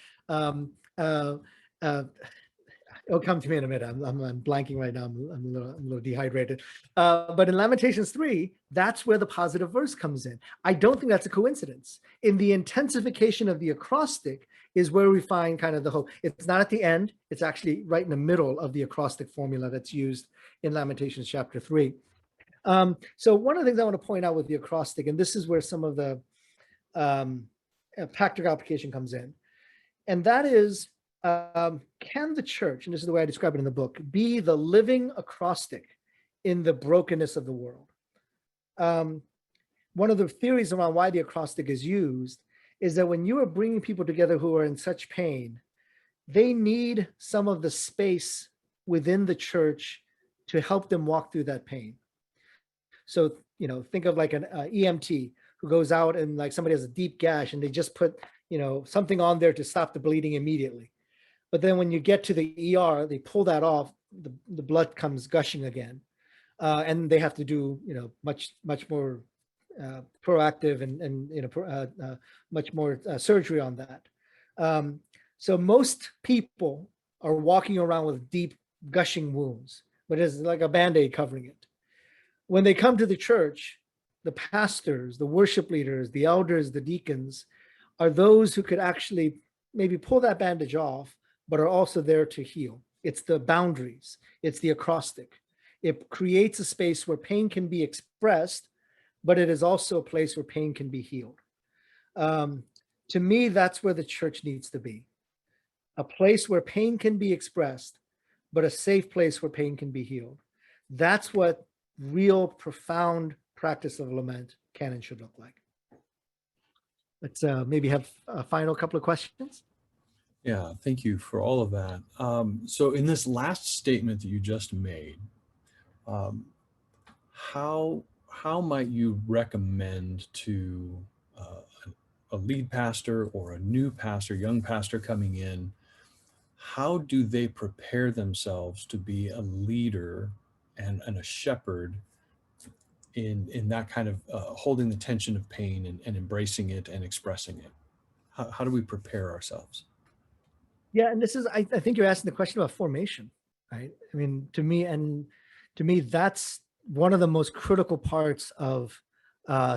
It'll come to me in a minute. I'm blanking right now. I'm a little dehydrated. But in Lamentations 3, that's where the positive verse comes in. I don't think that's a coincidence. In the intensification of the acrostic is where we find kind of the whole, it's not at the end, it's actually right in the middle of the acrostic formula that's used in Lamentations chapter 3. So one of the things I want to point out with the acrostic, and this is where some of the practical application comes in, and that is, can the church, and this is the way I describe it in the book, be the living acrostic in the brokenness of the world? One of the theories around why the acrostic is used is that when you are bringing people together who are in such pain, they need some of the space within the church to help them walk through that pain. So, think of like an EMT who goes out and like somebody has a deep gash and they just put, something on there to stop the bleeding immediately. But then when you get to the ER, they pull that off, the blood comes gushing again. And they have to do, much more proactive and much more surgery on that. So most people are walking around with deep gushing wounds, but it's like a Band-Aid covering it. When they come to the church, the pastors, the worship leaders, the elders, the deacons are those who could actually maybe pull that bandage off, but are also there to heal. It's the boundaries. It's the acrostic. It creates a space where pain can be expressed, but it is also a place where pain can be healed. To me, that's where the church needs to be. A place where pain can be expressed, but a safe place where pain can be healed. That's what real profound practice of lament can and should look like. Let's maybe have a final couple of questions.
Yeah, thank you for all of that. So in this last statement that you just made, how might you recommend to a lead pastor or a new pastor, young pastor coming in, how do they prepare themselves to be a leader and a shepherd in that kind of holding the tension of pain and embracing it and expressing it? How do we prepare ourselves?
Yeah, and this is, I think you're asking the question about formation, right? I mean, to me, that's one of the most critical parts of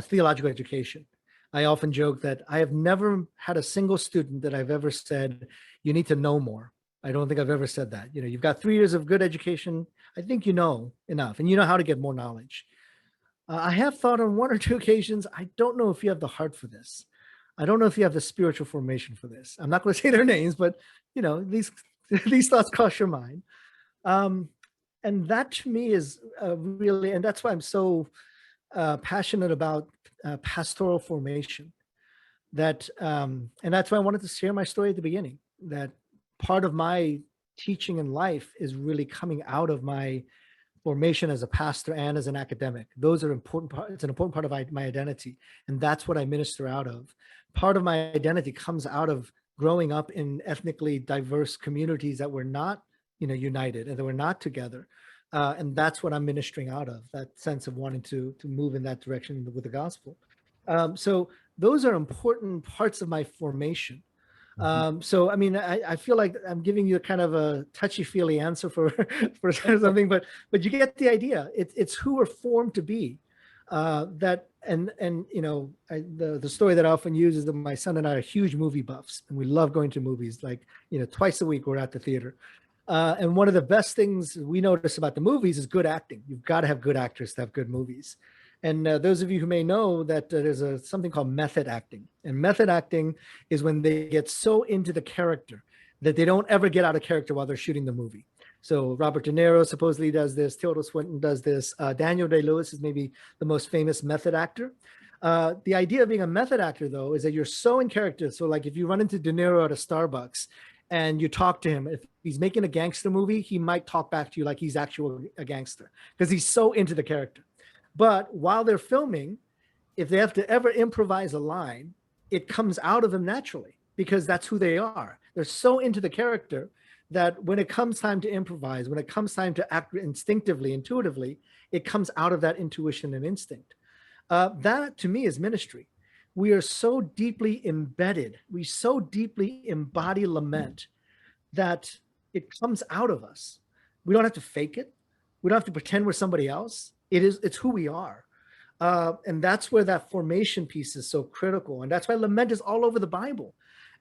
theological education. I often joke that I have never had a single student that I've ever said, you need to know more. I don't think I've ever said that. You know, you've got 3 years of good education. I think you know enough and you know how to get more knowledge. I have thought on 1 or 2 occasions, I don't know if you have the heart for this. I don't know if you have the spiritual formation for this. I'm not going to say their names, but you know, these thoughts cross your mind. And that to me is really, and that's why I'm so passionate about pastoral formation. That, and that's why I wanted to share my story at the beginning. That part of my teaching in life is really coming out of my formation as a pastor and as an academic. Those are important parts. It's an important part of my identity, and that's what I minister out of. Part of my identity comes out of growing up in ethnically diverse communities that were not, you know, united and that were not together. And that's what I'm ministering out of, that sense of wanting to move in that direction with the gospel. So those are important parts of my formation. So, I mean, I feel like I'm giving you a kind of a touchy-feely answer for something, but you get the idea. It's who we're formed to be. That and you know, the story that I often use is that my son and I are huge movie buffs, and we love going to movies. Like, you know, twice a week we're at the theater. And one of the best things we notice about the movies is good acting. You've got to have good actors to have good movies. And those of you who may know that there's something called method acting. And method acting is when they get so into the character that they don't ever get out of character while they're shooting the movie. So Robert De Niro supposedly does this. Tilda Swinton does this. Daniel Day-Lewis is maybe the most famous method actor. The idea of being a method actor, though, is that you're so in character. So like if you run into De Niro at a Starbucks and you talk to him, if he's making a gangster movie, he might talk back to you like he's actually a gangster because he's so into the character. But while they're filming, if they have to ever improvise a line, it comes out of them naturally because that's who they are. They're so into the character that when it comes time to improvise, when it comes time to act instinctively, intuitively, it comes out of that intuition and instinct. That to me is ministry. We are so deeply embedded. We so deeply embody lament that it comes out of us. We don't have to fake it. We don't have to pretend we're somebody else. It's who we are. And that's where that formation piece is so critical. And that's why lament is all over the Bible.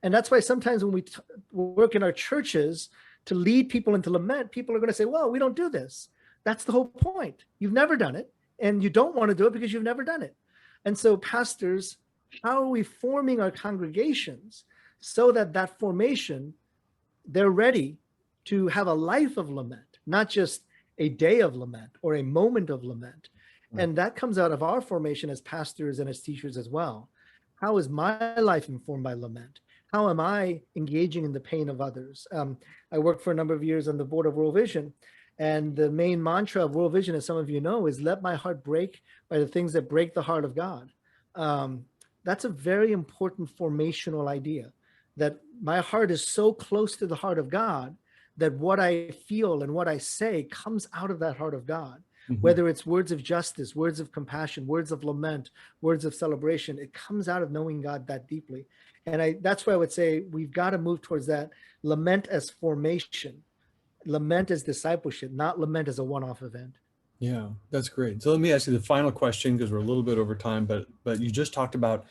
And that's why sometimes when we work in our churches to lead people into lament, people are going to say, well, we don't do this. That's the whole point. You've never done it. And you don't want to do it because you've never done it. And so pastors, how are we forming our congregations so that that formation, they're ready to have a life of lament, not just a day of lament or a moment of lament. Right. And that comes out of our formation as pastors and as teachers as well. How is my life informed by lament? How am I engaging in the pain of others? I worked for a number of years on the board of World Vision. And the main mantra of World Vision, as some of you know, is let my heart break by the things that break the heart of God. That's a very important formational idea, that my heart is so close to the heart of God that what I feel and what I say comes out of that heart of God. Mm-hmm. Whether it's words of justice, words of compassion, words of lament, words of celebration, it comes out of knowing God that deeply. And that's why I would say we've got to move towards that lament as formation, lament as discipleship, not lament as a one-off event.
Yeah, that's great. So let me ask you the final question, because we're a little bit over time, but you just talked about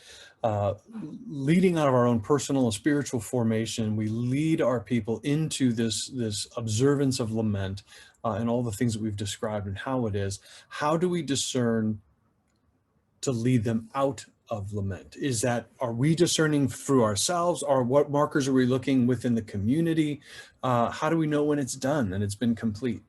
leading out of our own personal and spiritual formation. We lead our people into this observance of lament and all the things that we've described and how it is. How do we discern to lead them out of lament? Are we discerning through ourselves, or what markers are we looking within the community? How do we know when it's done and it's been complete?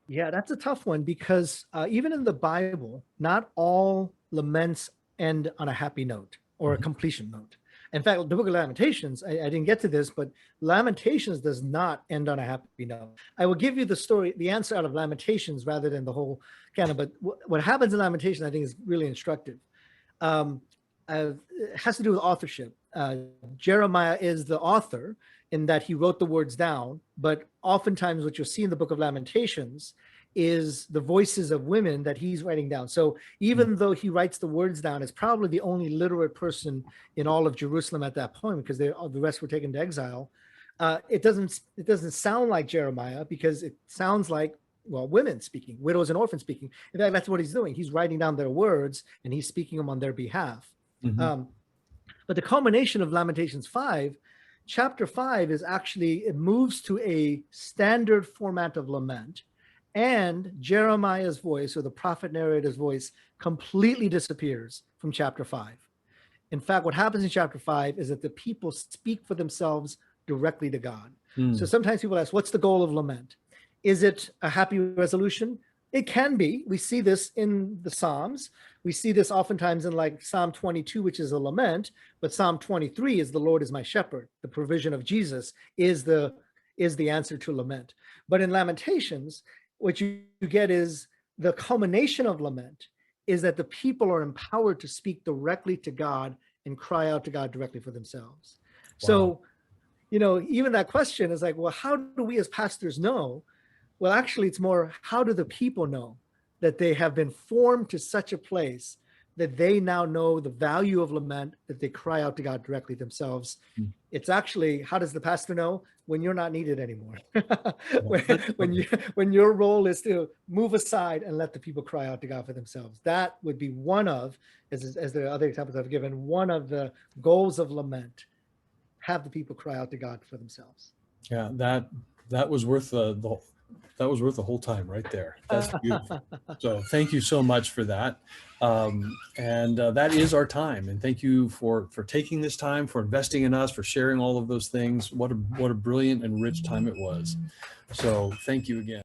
Yeah, that's a tough one, because even in the Bible, not all laments end on a happy note or a completion note. In fact, the book of Lamentations, I didn't get to this, but Lamentations does not end on a happy note. I will give you the answer out of Lamentations rather than the whole canon. But what happens in Lamentations, I think, is really instructive. It has to do with authorship. Jeremiah is the author in that he wrote the words down, but oftentimes what you'll see in the book of Lamentations is the voices of women that he's writing down. So even though he writes the words down, it's probably the only literate person in all of Jerusalem at that point, because the rest were taken to exile. It doesn't sound like Jeremiah, because it sounds like, well, women speaking, widows and orphans speaking. In fact, that's what he's doing. He's writing down their words and he's speaking them on their behalf. But the culmination of Lamentations 5, chapter 5 is actually, it moves to a standard format of lament, and Jeremiah's voice, or the prophet narrator's voice, completely disappears from chapter 5. In fact, what happens in chapter 5 is that the people speak for themselves directly to God. So sometimes people ask, what's the goal of lament? Is it a happy resolution? It can be. We see this in the Psalms. We see this oftentimes in like Psalm 22, which is a lament, but Psalm 23 is the Lord is my shepherd. The provision of Jesus is the answer to lament. But in Lamentations, what you get is the culmination of lament is that the people are empowered to speak directly to God and cry out to God directly for themselves. Wow. So, even that question is like, well, how do we as pastors know? Well, actually, it's more, how do the people know that they have been formed to such a place that they now know the value of lament, that they cry out to God directly themselves? It's actually, how does the pastor know? When you're not needed anymore. when your role is to move aside and let the people cry out to God for themselves. That would be one of, as the other examples I've given, one of the goals of lament. Have the people cry out to God for themselves.
Yeah, that was worth the whole time right there. That's beautiful. So thank you so much for that. And that is our time. And thank you for taking this time, for investing in us, for sharing all of those things. What a brilliant and rich time it was. So thank you again.